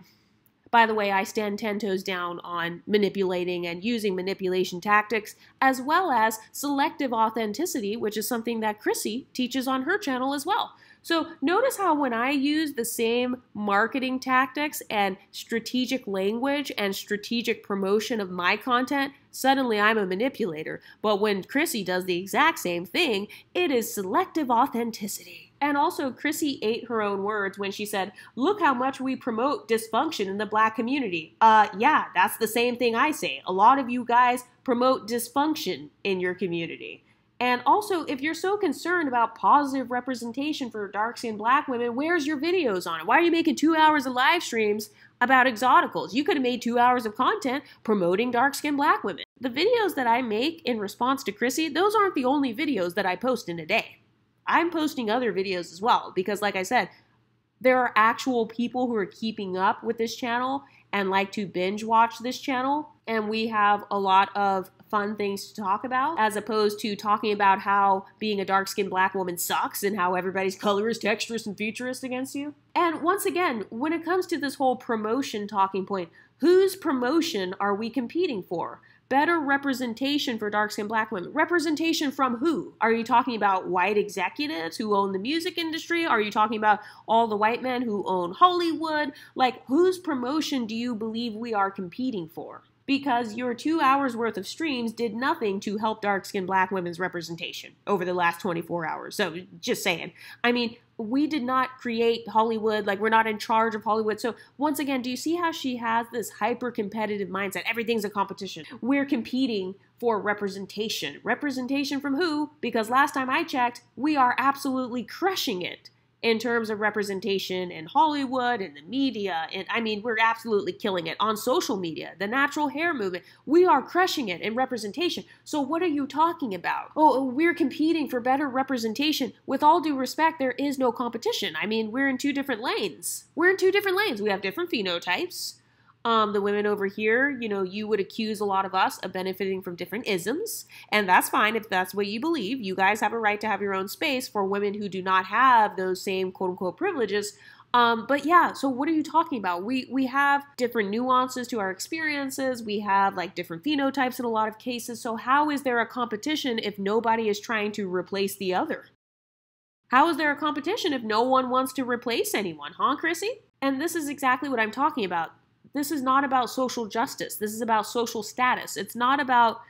By the way, I stand 10 toes down on manipulating and using manipulation tactics, as well as selective authenticity, which is something that Chrissie teaches on her channel as well. So notice how when I use the same marketing tactics and strategic language and strategic promotion of my content, suddenly I'm a manipulator. But when Chrissie does the exact same thing, it is selective authenticity. And also, Chrissie ate her own words when she said, look how much we promote dysfunction in the black community. Yeah, that's the same thing I say. A lot of you guys promote dysfunction in your community. And also, if you're so concerned about positive representation for dark-skinned black women, where's your videos on it? Why are you making 2 hours of live streams about Exoticals? You could have made 2 hours of content promoting dark-skinned black women. The videos that I make in response to Chrissie, those aren't the only videos that I post in a day. I'm posting other videos as well because, like I said, there are actual people who are keeping up with this channel and like to binge watch this channel, and we have a lot of fun things to talk about, as opposed to talking about how being a dark-skinned black woman sucks and how everybody's colorist, texturist, and futurist against you. And once again, when it comes to this whole promotion talking point, whose promotion are we competing for? Better representation for dark-skinned black women. Representation from who? Are you talking about white executives who own the music industry? Are you talking about all the white men who own Hollywood? Like, whose promotion do you believe we are competing for? Because your 2 hours worth of streams did nothing to help dark-skinned black women's representation over the last 24 hours. So just saying. I mean, we did not create Hollywood. Like, we're not in charge of Hollywood. So once again, do you see how she has this hyper-competitive mindset? Everything's a competition. We're competing for representation. Representation from who? Because last time I checked, we are absolutely crushing it in terms of representation in Hollywood and the media. And I mean, we're absolutely killing it on social media, the natural hair movement. We are crushing it in representation. So what are you talking about? Oh, we're competing for better representation. With all due respect, there is no competition. I mean, we're in two different lanes. We're in two different lanes. We have different phenotypes. The women over here, you know, you would accuse a lot of us of benefiting from different isms, and that's fine if that's what you believe. You guys have a right to have your own space for women who do not have those same quote-unquote privileges. But yeah, so what are you talking about? We have different nuances to our experiences. We have like different phenotypes in a lot of cases. So how is there a competition if nobody is trying to replace the other? How is there a competition if no one wants to replace anyone, huh, Chrissie? And this is exactly what I'm talking about. This is not about social justice. This is about social status. It's not about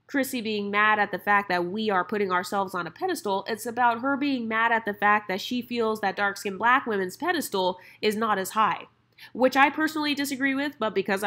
Chrissie being mad at the fact that we are putting ourselves on a pedestal. It's about her being mad at the fact that she feels that dark-skinned black women's pedestal is not as high, which I personally disagree with, but because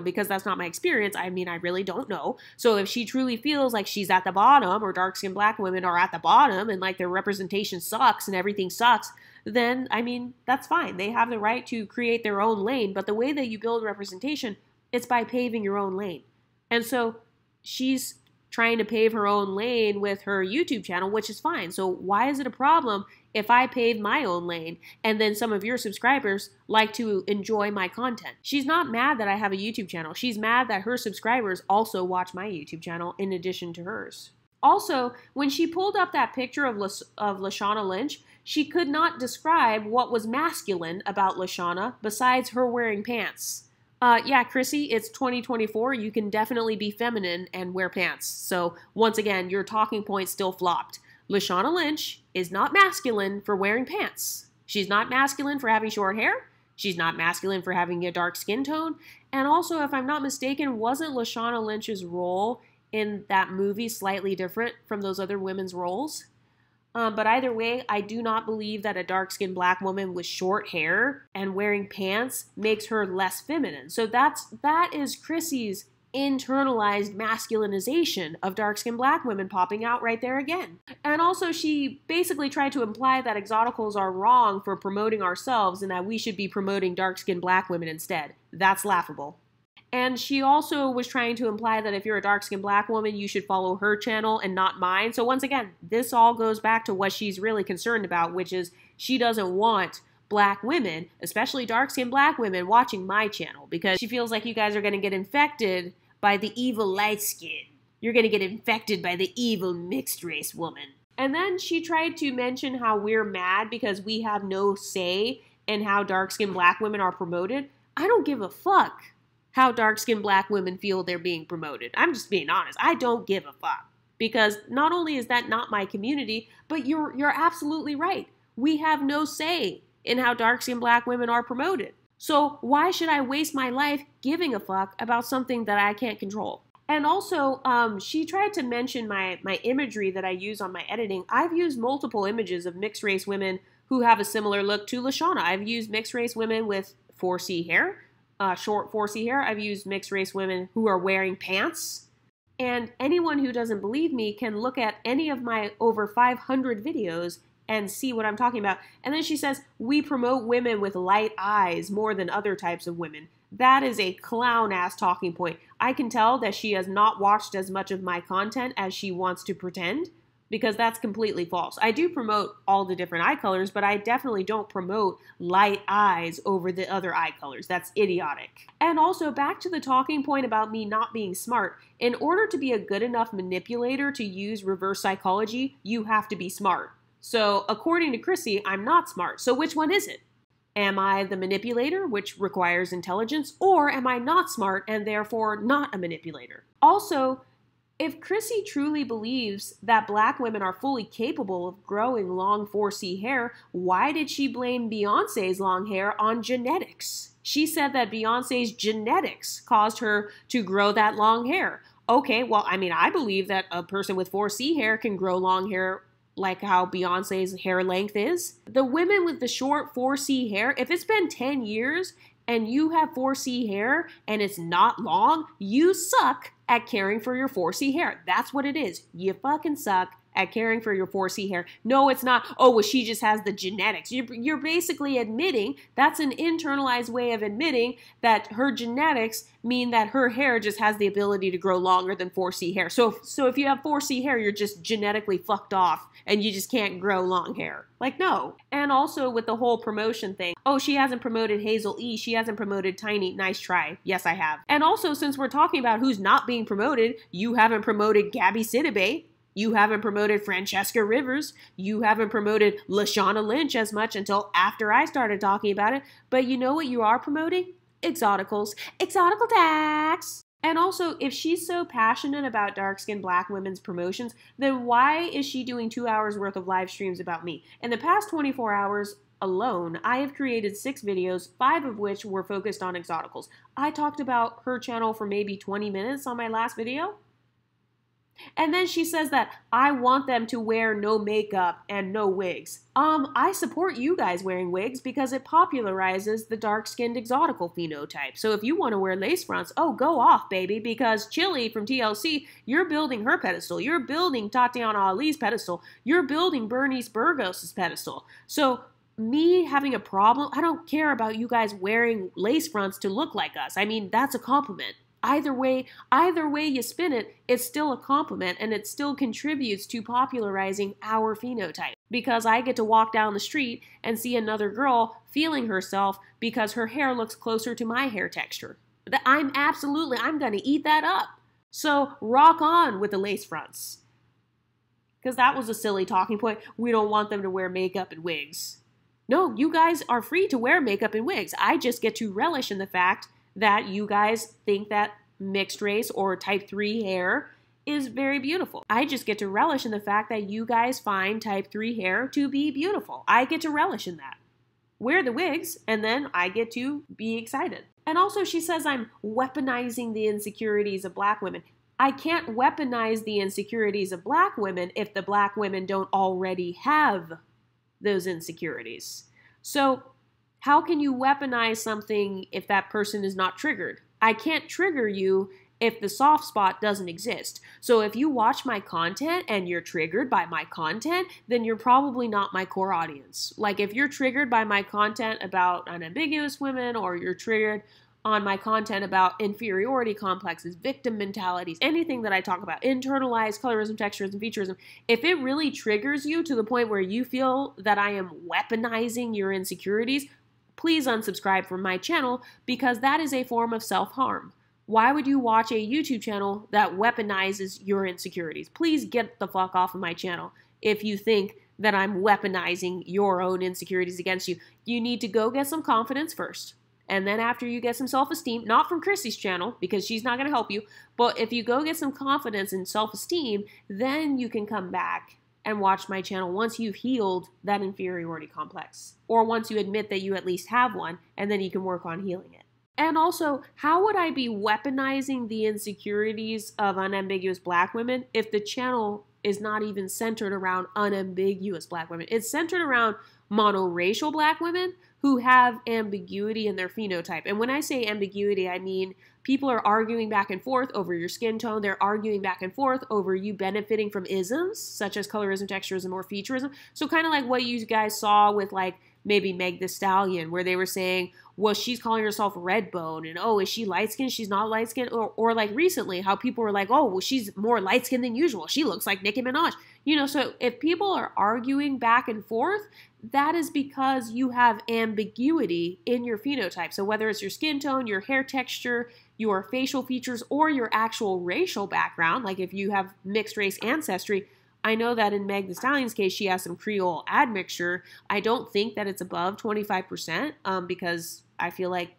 because that's not my experience, I mean, I really don't know. So if she truly feels like she's at the bottom, or dark-skinned black women are at the bottom and like their representation sucks and everything sucks, then, I mean, that's fine. They have the right to create their own lane, but the way that you build representation, it's by paving your own lane. And so she's trying to pave her own lane with her YouTube channel, which is fine. So why is it a problem if I pave my own lane and then some of your subscribers like to enjoy my content? She's not mad that I have a YouTube channel. She's mad that her subscribers also watch my YouTube channel in addition to hers. Also, when she pulled up that picture of Lashana Lynch, she could not describe what was masculine about Lashana besides her wearing pants. Yeah, Chrissie, it's 2024. You can definitely be feminine and wear pants. So once again, your talking point still flopped. Lashana Lynch is not masculine for wearing pants. She's not masculine for having short hair. She's not masculine for having a dark skin tone. And also, if I'm not mistaken, wasn't Lashana Lynch's role in that movie slightly different from those other women's roles? But either way, I do not believe that a dark-skinned black woman with short hair and wearing pants makes her less feminine. So that is Chrissie's internalized masculinization of dark-skinned black women popping out right there again. And also she basically tried to imply that Exoticals are wrong for promoting ourselves and that we should be promoting dark-skinned black women instead. That's laughable. And she also was trying to imply that if you're a dark-skinned black woman, you should follow her channel and not mine. So once again, this all goes back to what she's really concerned about, which is she doesn't want black women, especially dark-skinned black women, watching my channel because she feels like you guys are going to get infected by the evil light skin. You're going to get infected by the evil mixed race woman. And then she tried to mention how we're mad because we have no say in how dark-skinned black women are promoted. I don't give a fuck how dark-skinned black women feel they're being promoted. I'm just being honest. I don't give a fuck. Because not only is that not my community, but you're absolutely right. We have no say in how dark-skinned black women are promoted. So why should I waste my life giving a fuck about something that I can't control? And also, she tried to mention my imagery that I use on my editing. I've used multiple images of mixed-race women who have a similar look to Lashana. I've used mixed-race women with 4C hair. Short 4C hair. I've used mixed race women who are wearing pants. And anyone who doesn't believe me can look at any of my over 500 videos and see what I'm talking about. And then she says, we promote women with light eyes more than other types of women. That is a clown-ass talking point. I can tell that she has not watched as much of my content as she wants to pretend, because that's completely false. I do promote all the different eye colors, but I definitely don't promote light eyes over the other eye colors. That's idiotic. And also, back to the talking point about me not being smart. In order to be a good enough manipulator to use reverse psychology, you have to be smart. So, according to Chrissie, I'm not smart. So which one is it? Am I the manipulator, which requires intelligence, or am I not smart and therefore not a manipulator? Also, if Chrissie truly believes that black women are fully capable of growing long 4C hair, why did she blame Beyonce's long hair on genetics? She said that Beyonce's genetics caused her to grow that long hair. Okay, well, I mean, I believe that a person with 4C hair can grow long hair like how Beyonce's hair length is. The women with the short 4C hair, if it's been 10 years and you have 4C hair and it's not long, you suck at caring for your 4C hair. That's what it is. You fucking suck at caring for your 4C hair. No, it's not, oh, well, she just has the genetics. You're basically admitting, that's an internalized way of admitting that her genetics mean that her hair just has the ability to grow longer than 4C hair. So if you have 4C hair, you're just genetically fucked off and you just can't grow long hair. Like, no. And also with the whole promotion thing, oh, she hasn't promoted Hazel E. She hasn't promoted Tiny. Nice try. Yes, I have. And also, since we're talking about who's not being promoted, you haven't promoted Gabby Sidibe. You haven't promoted Francesca Rivers. You haven't promoted Lashana Lynch as much until after I started talking about it. But you know what you are promoting? Exoticals. Exotical tax. And also, if she's so passionate about dark-skinned black women's promotions, then why is she doing 2 hours worth of live streams about me? In the past 24 hours alone, I have created 6 videos, 5 of which were focused on Exoticals. I talked about her channel for maybe 20 minutes on my last video. And then she says that I want them to wear no makeup and no wigs. I support you guys wearing wigs because it popularizes the dark-skinned exotical phenotype. So if you want to wear lace fronts, oh, go off, baby, because Chili from TLC, you're building her pedestal. You're building Tatiana Ali's pedestal. You're building Bernice Burgos' pedestal. So me having a problem, I don't care about you guys wearing lace fronts to look like us. I mean, that's a compliment. Either way you spin it, it's still a compliment and it still contributes to popularizing our phenotype. Because I get to walk down the street and see another girl feeling herself because her hair looks closer to my hair texture. I'm going to eat that up. So rock on with the lace fronts. Because that was a silly talking point. We don't want them to wear makeup and wigs. No, you guys are free to wear makeup and wigs. I just get to relish in the fact that you guys think that mixed race or type 3 hair is very beautiful. I just get to relish in the fact that you guys find type 3 hair to be beautiful. I get to relish in that. Wear the wigs, and then I get to be excited. And also she says I'm weaponizing the insecurities of black women. I can't weaponize the insecurities of black women if the black women don't already have those insecurities. So how can you weaponize something if that person is not triggered? I can't trigger you if the soft spot doesn't exist. So if you watch my content and you're triggered by my content, then you're probably not my core audience. Like if you're triggered by my content about unambiguous women, or you're triggered on my content about inferiority complexes, victim mentalities, anything that I talk about, internalized colorism, texturism, featurism, if it really triggers you to the point where you feel that I am weaponizing your insecurities, please unsubscribe from my channel, because that is a form of self-harm. Why would you watch a YouTube channel that weaponizes your insecurities? Please get the fuck off of my channel if you think that I'm weaponizing your own insecurities against you. You need to go get some confidence first. And then after you get some self-esteem, not from Chrissie's channel, because she's not going to help you, but if you go get some confidence and self-esteem, then you can come back and watch my channel once you've healed that inferiority complex. Or once you admit that you at least have one, and then you can work on healing it. And also, how would I be weaponizing the insecurities of unambiguous black women if the channel is not even centered around unambiguous black women? It's centered around monoracial black women who have ambiguity in their phenotype. And when I say ambiguity, I mean people are arguing back and forth over your skin tone. They're arguing back and forth over you benefiting from isms, such as colorism, texturism, or featurism. So kind of like what you guys saw with like maybe Meg the Stallion, where they were saying, well, she's calling herself red bone, and oh, is she light skinned? She's not light skinned. Or like recently, how people were like, oh, well, she's more light skinned than usual. She looks like Nicki Minaj. You know, so if people are arguing back and forth, that is because you have ambiguity in your phenotype. So whether it's your skin tone, your hair texture, your facial features, or your actual racial background, like if you have mixed race ancestry, I know that in Meg the Stallion's case, she has some Creole admixture. I don't think that it's above 25%, because I feel like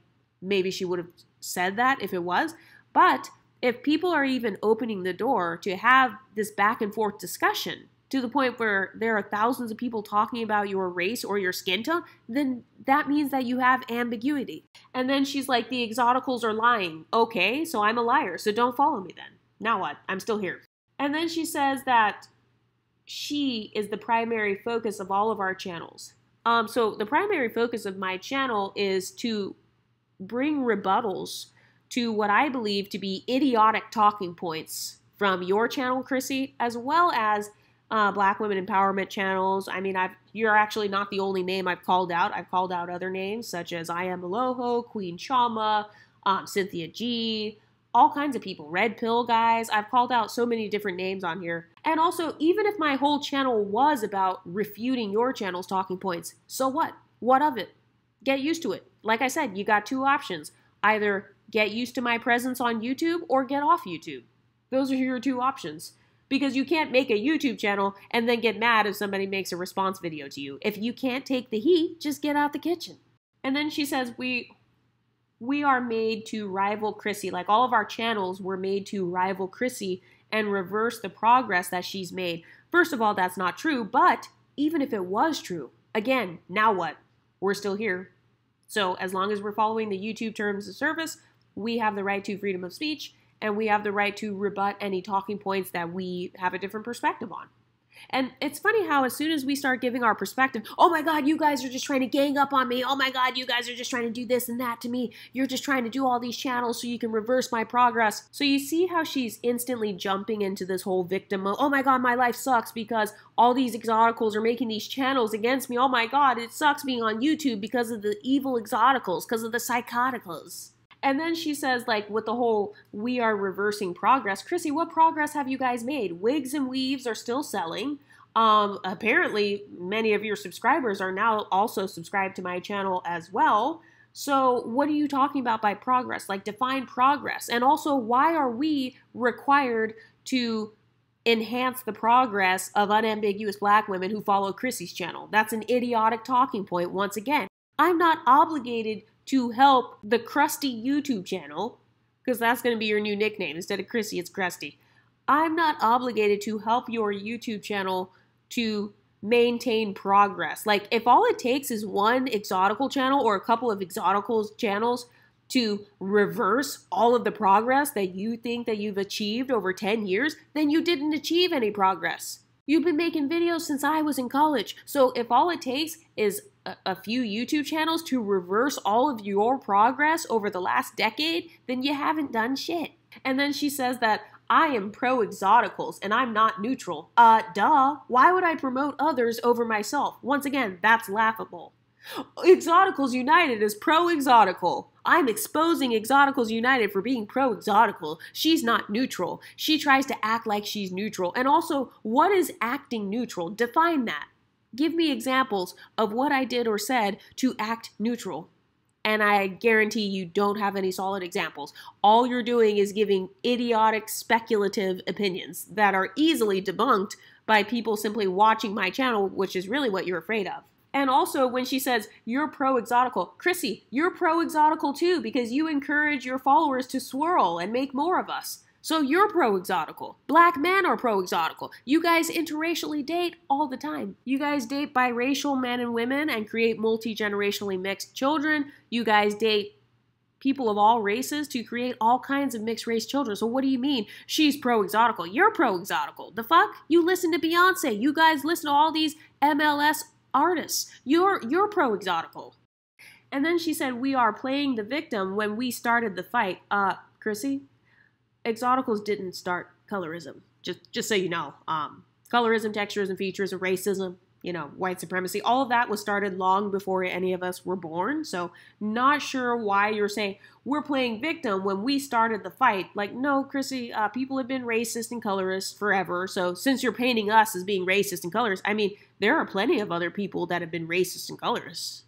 maybe she would have said that if it was. But if people are even opening the door to have this back and forth discussion to the point where there are thousands of people talking about your race or your skin tone, then that means that you have ambiguity. And then she's like, the Exoticals are lying. Okay, so I'm a liar, so don't follow me then. Now what? I'm still here. And then she says that she is the primary focus of all of our channels. So the primary focus of my channel is to bring rebuttals to what I believe to be idiotic talking points from your channel, Chrissy, as well as Black women empowerment channels. I mean, you're actually not the only name I've called out. I've called out other names such as I Am Aloho, Queen Chama, Cynthia G, all kinds of people, Red Pill guys. I've called out so many different names on here. And also, even if my whole channel was about refuting your channel's talking points, so what? What of it? Get used to it. Like I said, you got two options. Either get used to my presence on YouTube or get off YouTube. Those are your two options. Because you can't make a YouTube channel and then get mad if somebody makes a response video to you. If you can't take the heat, just get out the kitchen. And then she says, we are made to rival Chrissy. Like all of our channels were made to rival Chrissy and reverse the progress that she's made. First of all, that's not true. But even if it was true, again, now what? We're still here. So as long as we're following the YouTube terms of service, we have the right to freedom of speech, and we have the right to rebut any talking points that we have a different perspective on. And it's funny how as soon as we start giving our perspective, oh my God, you guys are just trying to gang up on me. Oh my God, you guys are just trying to do this and that to me. You're just trying to do all these channels so you can reverse my progress. So you see how she's instantly jumping into this whole victim mode. Oh my God, my life sucks because all these Exoticals are making these channels against me. Oh my God, it sucks being on YouTube because of the evil Exoticals, because of the Psychoticals. And then she says, like, with the whole, we are reversing progress. Chrissy, what progress have you guys made? Wigs and weaves are still selling. Apparently, many of your subscribers are now also subscribed to my channel as well. So what are you talking about by progress? Like, define progress. And also, why are we required to enhance the progress of unambiguous Black women who follow Chrissy's channel? That's an idiotic talking point once again. I'm not obligated to help the crusty YouTube channel, because that's going to be your new nickname. Instead of Chrissy, it's Crusty. I'm not obligated to help your YouTube channel to maintain progress. Like, if all it takes is one Exotical channel or a couple of Exoticals channels to reverse all of the progress that you think that you've achieved over 10 years, then you didn't achieve any progress. You've been making videos since I was in college. So if all it takes is a few YouTube channels to reverse all of your progress over the last decade, then you haven't done shit. And then she says that I am pro Exoticals and I'm not neutral. Duh. Why would I promote others over myself? Once again, that's laughable. Exoticals United is pro-exotical. I'm exposing Exoticals United for being pro-exotical. She's not neutral. She tries to act like she's neutral. And also, what is acting neutral? Define that. Give me examples of what I did or said to act neutral. And I guarantee you don't have any solid examples. All you're doing is giving idiotic, speculative opinions that are easily debunked by people simply watching my channel, which is really what you're afraid of. And also when she says, you're pro-exotical, Chrissy, you're pro-exotical too because you encourage your followers to swirl and make more of us. So you're pro-exotical. Black men are pro-exotical. You guys interracially date all the time. You guys date biracial men and women and create multi-generationally mixed children. You guys date people of all races to create all kinds of mixed race children. So what do you mean she's pro-exotical? You're pro-exotical. The fuck? You listen to Beyonce. You guys listen to all these MLS artists. You're pro-exotical. And then she said, we are playing the victim when we started the fight. Chrissy, Exoticals didn't start colorism. Just so you know. Colorism, texturism, featurism, racism, you know, white supremacy, all of that was started long before any of us were born. So not sure why you're saying we're playing victim when we started the fight. Like, no, Chrissy, people have been racist and colorist forever. So since you're painting us as being racist and colorist, I mean, there are plenty of other people that have been racist and colorist.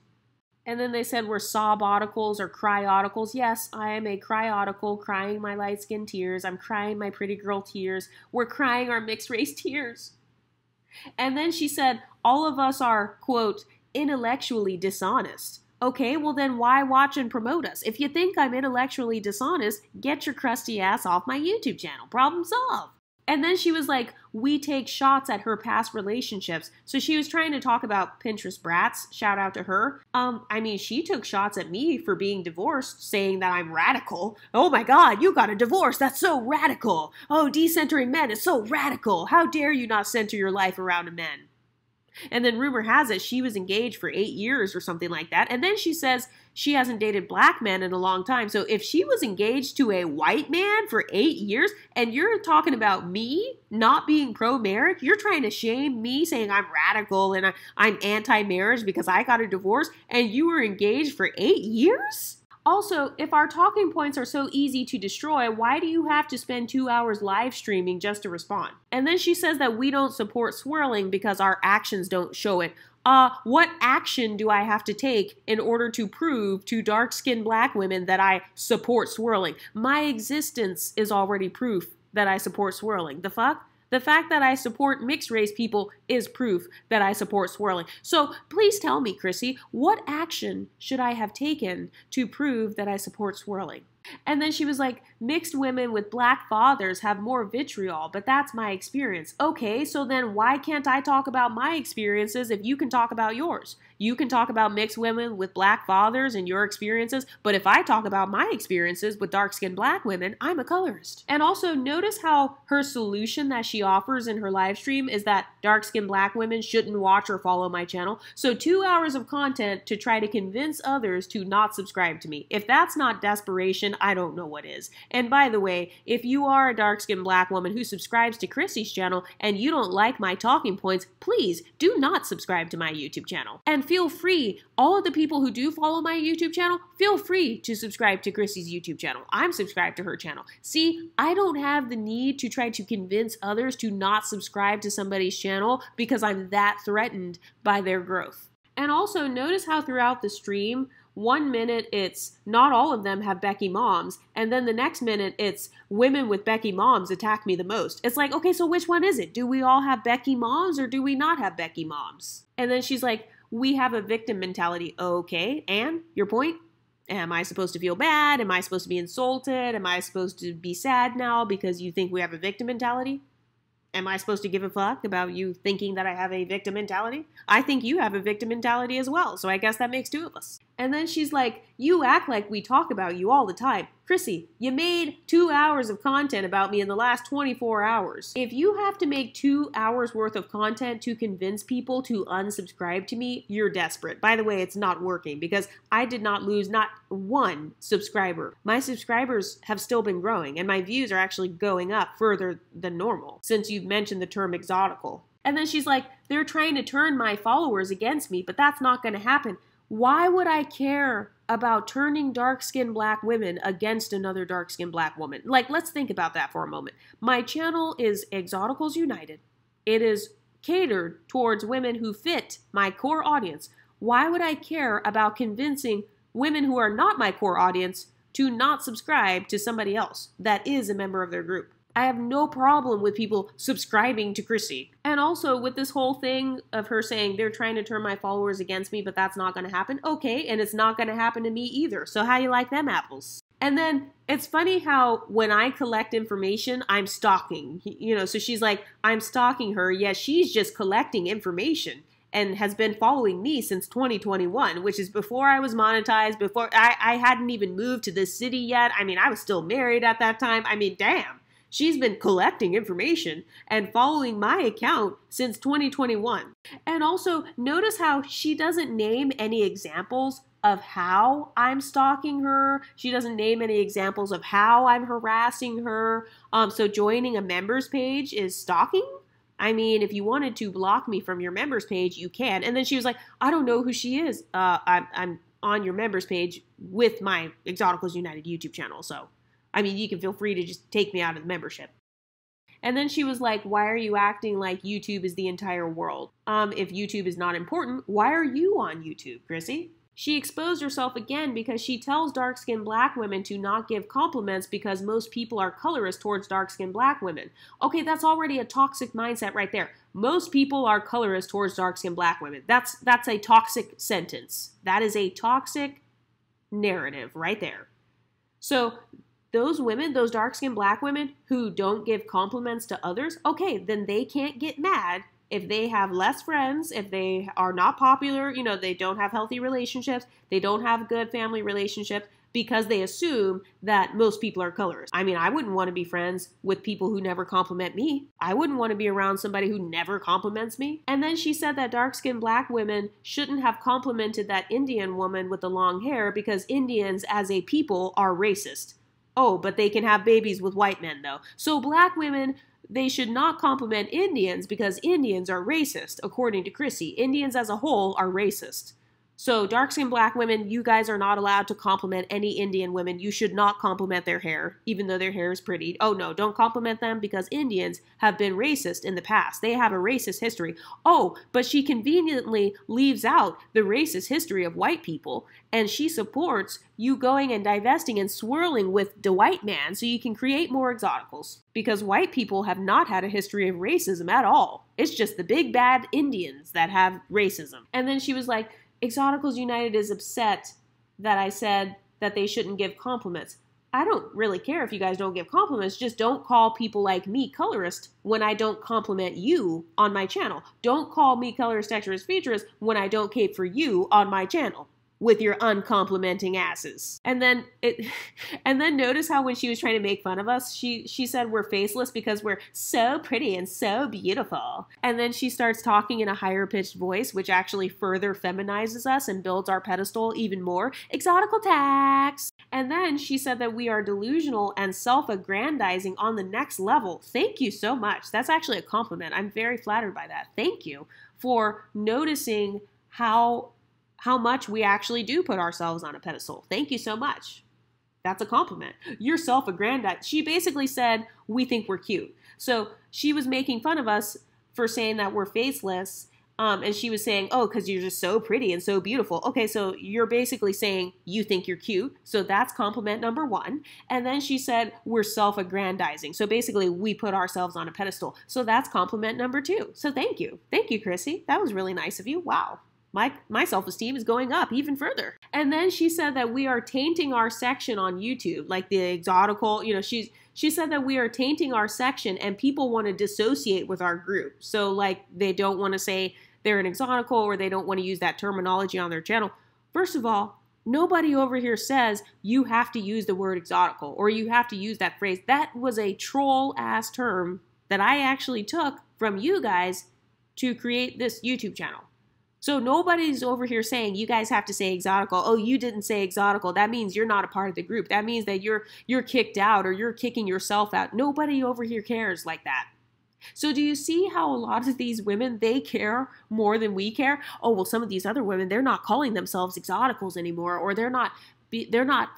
And then they said we're soboticals or cryoticals. Yes, I am a cryotical, crying my light skin tears. I'm crying my pretty girl tears. We're crying our mixed race tears. And then she said, all of us are, quote, intellectually dishonest. Okay, well then why watch and promote us? If you think I'm intellectually dishonest, get your crusty ass off my YouTube channel. Problem solved. And then she was like, we take shots at her past relationships. So she was trying to talk about Pinterest brats. Shout out to her. I mean, she took shots at me for being divorced, saying that I'm radical. Oh my God, you got a divorce. That's so radical. Oh, decentering men is so radical. How dare you not center your life around a man? And then rumor has it she was engaged for 8 years or something like that. And then she says she hasn't dated black men in a long time. So if she was engaged to a white man for 8 years and you're talking about me not being pro-marriage, you're trying to shame me saying I'm radical and I'm anti-marriage because I got a divorce and you were engaged for 8 years? Also, if our talking points are so easy to destroy, why do you have to spend 2 hours live streaming just to respond? And then she says that we don't support swirling because our actions don't show it. What action do I have to take in order to prove to dark-skinned black women that I support swirling? My existence is already proof that I support swirling. The fuck? The fact that I support mixed race people is proof that I support swirling. So please tell me, Chrissy, what action should I have taken to prove that I support swirling? And then she was like, mixed women with black fathers have more vitriol, but that's my experience. Okay, so then why can't I talk about my experiences if you can talk about yours? You can talk about mixed women with black fathers and your experiences, but if I talk about my experiences with dark-skinned black women, I'm a colorist. And also notice how her solution that she offers in her live stream is that dark-skinned black women shouldn't watch or follow my channel. So 2 hours of content to try to convince others to not subscribe to me. If that's not desperation, I don't know what is. And by the way, if you are a dark-skinned black woman who subscribes to Chrissy's channel and you don't like my talking points, please do not subscribe to my YouTube channel. And feel free, all of the people who do follow my YouTube channel, feel free to subscribe to Chrissy's YouTube channel. I'm subscribed to her channel. See, I don't have the need to try to convince others to not subscribe to somebody's channel because I'm that threatened by their growth. And also notice how throughout the stream, 1 minute it's not all of them have Becky moms, and then the next minute it's women with Becky moms attack me the most. It's like, okay, so which one is it? Do we all have Becky moms or do we not have Becky moms? And then she's like, we have a victim mentality. Okay, and your point? Am I supposed to feel bad? Am I supposed to be insulted? Am I supposed to be sad now because you think we have a victim mentality? Am I supposed to give a fuck about you thinking that I have a victim mentality? I think you have a victim mentality as well, so I guess that makes 2 of us. And then she's like, you act like we talk about you all the time. Chrissy, you made 2 hours of content about me in the last 24 hours. If you have to make 2 hours worth of content to convince people to unsubscribe to me, you're desperate. By the way, it's not working because I did not lose not one subscriber. My subscribers have still been growing and my views are actually going up further than normal since you've mentioned the term exotical. And then she's like, they're trying to turn my followers against me, but that's not going to happen. Why would I care about turning dark-skinned black women against another dark-skinned black woman? Like, let's think about that for a moment. My channel is Exoticals United. It is catered towards women who fit my core audience. Why would I care about convincing women who are not my core audience to not subscribe to somebody else that is a member of their group? I have no problem with people subscribing to Chrissy. And also with this whole thing of her saying they're trying to turn my followers against me, but that's not going to happen. Okay, and it's not going to happen to me either. So how you like them apples? And then it's funny how when I collect information, I'm stalking. You know, so she's like, I'm stalking her. Yeah, she's just collecting information and has been following me since 2021, which is before I was monetized, before I hadn't even moved to this city yet. I mean, I was still married at that time. I mean, damn. She's been collecting information and following my account since 2021. And also, notice how she doesn't name any examples of how I'm stalking her. She doesn't name any examples of how I'm harassing her. So joining a members page is stalking? I mean, if you wanted to block me from your members page, you can. And then she was like, I don't know who she is. I'm on your members page with my Exoticals United YouTube channel, so I mean, you can feel free to just take me out of the membership. And then she was like, why are you acting like YouTube is the entire world? If YouTube is not important, why are you on YouTube, Chrissy? She exposed herself again because she tells dark-skinned black women to not give compliments because most people are colorist towards dark-skinned black women. Okay, that's already a toxic mindset right there. Most people are colorist towards dark-skinned black women. That's a toxic sentence. That is a toxic narrative right there. So those women, those dark-skinned black women who don't give compliments to others, okay, then they can't get mad if they have less friends, if they are not popular, you know, they don't have healthy relationships, they don't have good family relationships, because they assume that most people are colorist. I mean, I wouldn't want to be friends with people who never compliment me. I wouldn't want to be around somebody who never compliments me. And then she said that dark-skinned black women shouldn't have complimented that Indian woman with the long hair because Indians as a people are racist. Oh, but they can have babies with white men, though. So black women, they should not compliment Indians because Indians are racist, according to Chrissy. Indians as a whole are racist. So dark-skinned black women, you guys are not allowed to compliment any Indian women. You should not compliment their hair, even though their hair is pretty. Oh no, don't compliment them because Indians have been racist in the past. They have a racist history. Oh, but she conveniently leaves out the racist history of white people, and she supports you going and divesting and swirling with the white man so you can create more exoticals. Because white people have not had a history of racism at all. It's just the big bad Indians that have racism. And then she was like, Exoticals United is upset that I said that they shouldn't give compliments. I don't really care if you guys don't give compliments, just don't call people like me colorist when I don't compliment you on my channel. Don't call me colorist, texturist, featurist when I don't cape for you on my channel with your uncomplimenting asses. And then notice how when she was trying to make fun of us, she said we're faceless because we're so pretty and so beautiful. And then she starts talking in a higher pitched voice, which actually further feminizes us and builds our pedestal even more. Exotical tax. And then she said that we are delusional and self-aggrandizing on the next level. Thank you so much. That's actually a compliment. I'm very flattered by that. Thank you for noticing how much we actually do put ourselves on a pedestal. Thank you so much. That's a compliment. You're self-aggrandized. She basically said, we think we're cute. So she was making fun of us for saying that we're faceless. And she was saying, oh, because you're just so pretty and so beautiful. Okay, so you're basically saying you think you're cute. So that's compliment number one. And then she said we're self-aggrandizing. So basically we put ourselves on a pedestal. So that's compliment number two. So thank you. Thank you, Chrissy. That was really nice of you. Wow. My self-esteem is going up even further. And then she said that we are tainting our section on YouTube, like the exotical, you know, she said that we are tainting our section and people want to dissociate with our group. So like they don't want to say they're an exotical or they don't want to use that terminology on their channel. First of all, Nobody over here says you have to use the word exotical or you have to use that phrase. That was a troll-ass term that I actually took from you guys to create this YouTube channel. So nobody's over here saying you guys have to say exotical. Oh, you didn't say exotical. That means you're not a part of the group. That means that you're kicked out or you're kicking yourself out. Nobody over here cares like that. So do you see how a lot of these women, they care more than we care? Oh, well, some of these other women, they're not calling themselves exoticals anymore, or they're not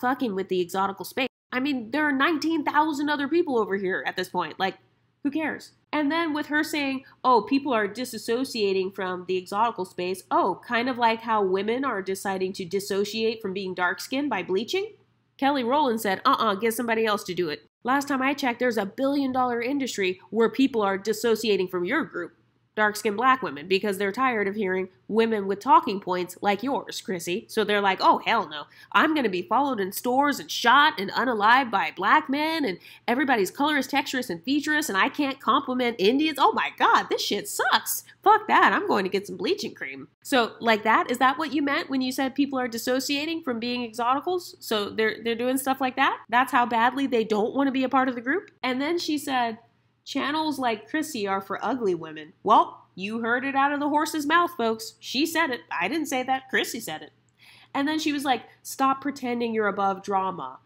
fucking with the exotical space. I mean, there are 19,000 other people over here at this point. Like, who cares? And then with her saying, oh, people are disassociating from the exotical space. Oh, kind of like how women are deciding to dissociate from being dark-skinned by bleaching. Kelly Rowland said, get somebody else to do it. Last time I checked, there's $1 billion industry where people are dissociating from your group, dark-skinned black women, because they're tired of hearing women with talking points like yours, Chrissy. So they're like, oh, hell no. I'm going to be followed in stores and shot and unalived by black men, and everybody's colorist, texturist, and featurist, and I can't compliment Indians. Oh my God, this shit sucks. Fuck that. I'm going to get some bleaching cream. So like that, is that what you meant when you said people are dissociating from being exoticals? So they're doing stuff like that? That's how badly they don't want to be a part of the group? And then she said, channels like Chrissie are for ugly women. Well, you heard it out of the horse's mouth, folks. She said it. I didn't say that. Chrissie said it. And then she was like, stop pretending you're above drama.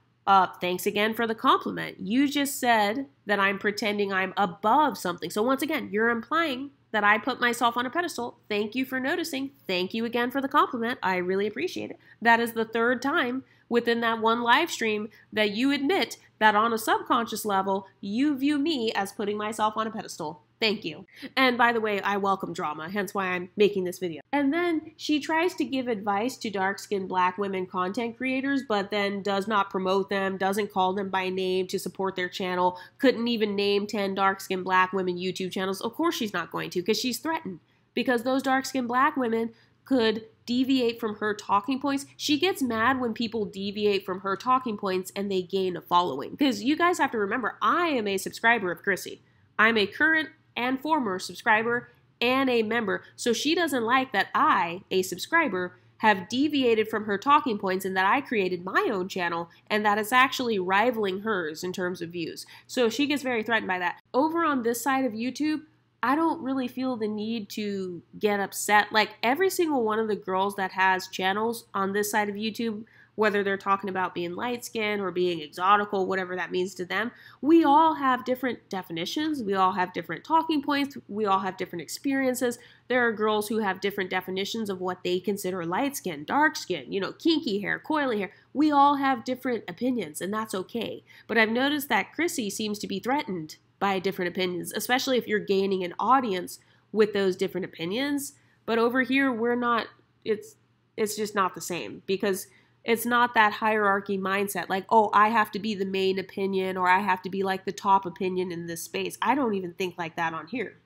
Thanks again for the compliment. You just said that I'm pretending I'm above something. So once again, you're implying that I put myself on a pedestal. Thank you for noticing. Thank you again for the compliment. I really appreciate it. That is the third time within that one live stream that you admit that on a subconscious level, you view me as putting myself on a pedestal. Thank you. And by the way, I welcome drama, hence why I'm making this video. And then she tries to give advice to dark-skinned black women content creators, but then does not promote them, doesn't call them by name to support their channel, couldn't even name 10 dark-skinned black women YouTube channels. Of course she's not going to, because she's threatened. Because those dark-skinned black women could deviate from her talking points. She gets mad when people deviate from her talking points and they gain a following. Because you guys have to remember, I am a subscriber of Chrissie. I'm a current and former subscriber and a member. So she doesn't like that I, a subscriber, have deviated from her talking points and that I created my own channel and that it's actually rivaling hers in terms of views. So she gets very threatened by that. Over on this side of YouTube, I don't really feel the need to get upset. Like every single one of the girls that has channels on this side of YouTube, whether they're talking about being light-skinned or being exotical, whatever that means to them, we all have different definitions. We all have different talking points. We all have different experiences. There are girls who have different definitions of what they consider light-skin, dark-skin, you know, kinky hair, coily hair. We all have different opinions, and that's okay. But I've noticed that Chrissie seems to be threatened by different opinions, especially if you're gaining an audience with those different opinions. But over here, we're not, it's just not the same, because it's not that hierarchy mindset, like, oh, I have to be the main opinion or I have to be like the top opinion in this space. I don't even think like that on here.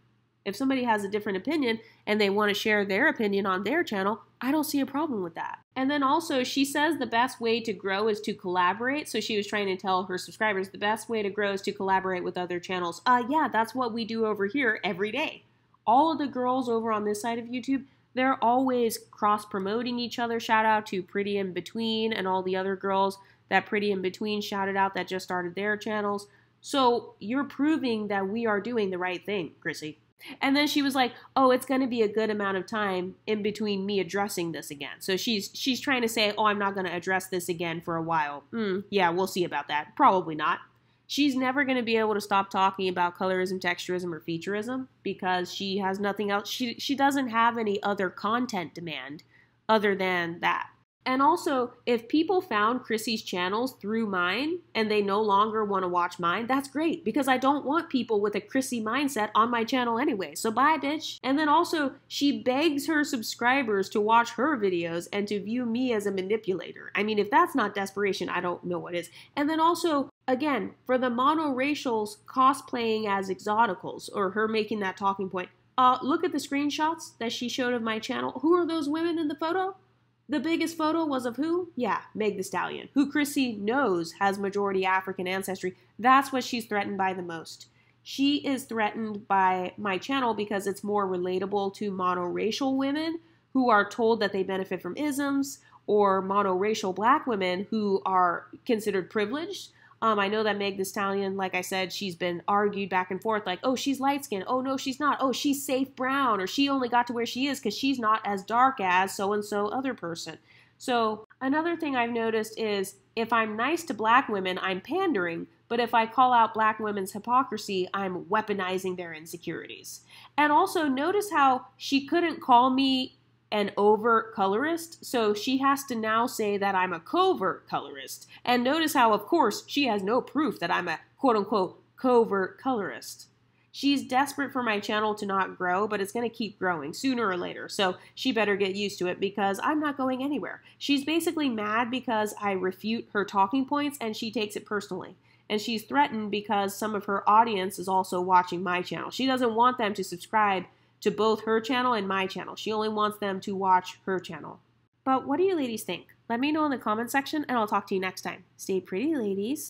If somebody has a different opinion and they want to share their opinion on their channel, I don't see a problem with that. And then also, she says the best way to grow is to collaborate. So she was trying to tell her subscribers the best way to grow is to collaborate with other channels. Yeah, that's what we do over here every day. All of the girls over on this side of YouTube, they're always cross-promoting each other. Shout out to Pretty In Between and all the other girls that Pretty In Between shouted out that just started their channels. So you're proving that we are doing the right thing, Chrissie. And then she was like, oh, it's going to be a good amount of time in between me addressing this again. So she's trying to say, oh, I'm not going to address this again for a while. Yeah, we'll see about that. Probably not. She's never going to be able to stop talking about colorism, texturism, or featurism because she has nothing else. She doesn't have any other content demand other than that. And also, if people found Chrissie's channels through mine and they no longer want to watch mine, that's great because I don't want people with a Chrissie mindset on my channel anyway. So bye, bitch. And then also, she begs her subscribers to watch her videos and to view me as a manipulator. I mean, if that's not desperation, I don't know what is. And then also, again, for the monoracials cosplaying as exoticals or her making that talking point, look at the screenshots that she showed of my channel. Who are those women in the photo? The biggest photo was of who? Yeah, Meg Thee Stallion, who Chrissie knows has majority African ancestry. That's what she's threatened by the most. She is threatened by my channel because it's more relatable to monoracial women who are told that they benefit from isms or monoracial black women who are considered privileged. I know that Meg Thee Stallion, like I said, she's been argued back and forth like, oh, she's light skinned. Oh, no, she's not. Oh, she's safe brown. Or she only got to where she is because she's not as dark as so-and-so other person. So another thing I've noticed is if I'm nice to black women, I'm pandering. But if I call out black women's hypocrisy, I'm weaponizing their insecurities. And also notice how she couldn't call me an overt colorist, so she has to now say that I'm a covert colorist. And notice how, of course, she has no proof that I'm a quote-unquote covert colorist. She's desperate for my channel to not grow, but it's going to keep growing sooner or later, so she better get used to it because I'm not going anywhere. She's basically mad because I refute her talking points, and she takes it personally. And she's threatened because some of her audience is also watching my channel. She doesn't want them to subscribe to both her channel and my channel. She only wants them to watch her channel. But what do you ladies think? Let me know in the comment section and I'll talk to you next time. Stay pretty, ladies.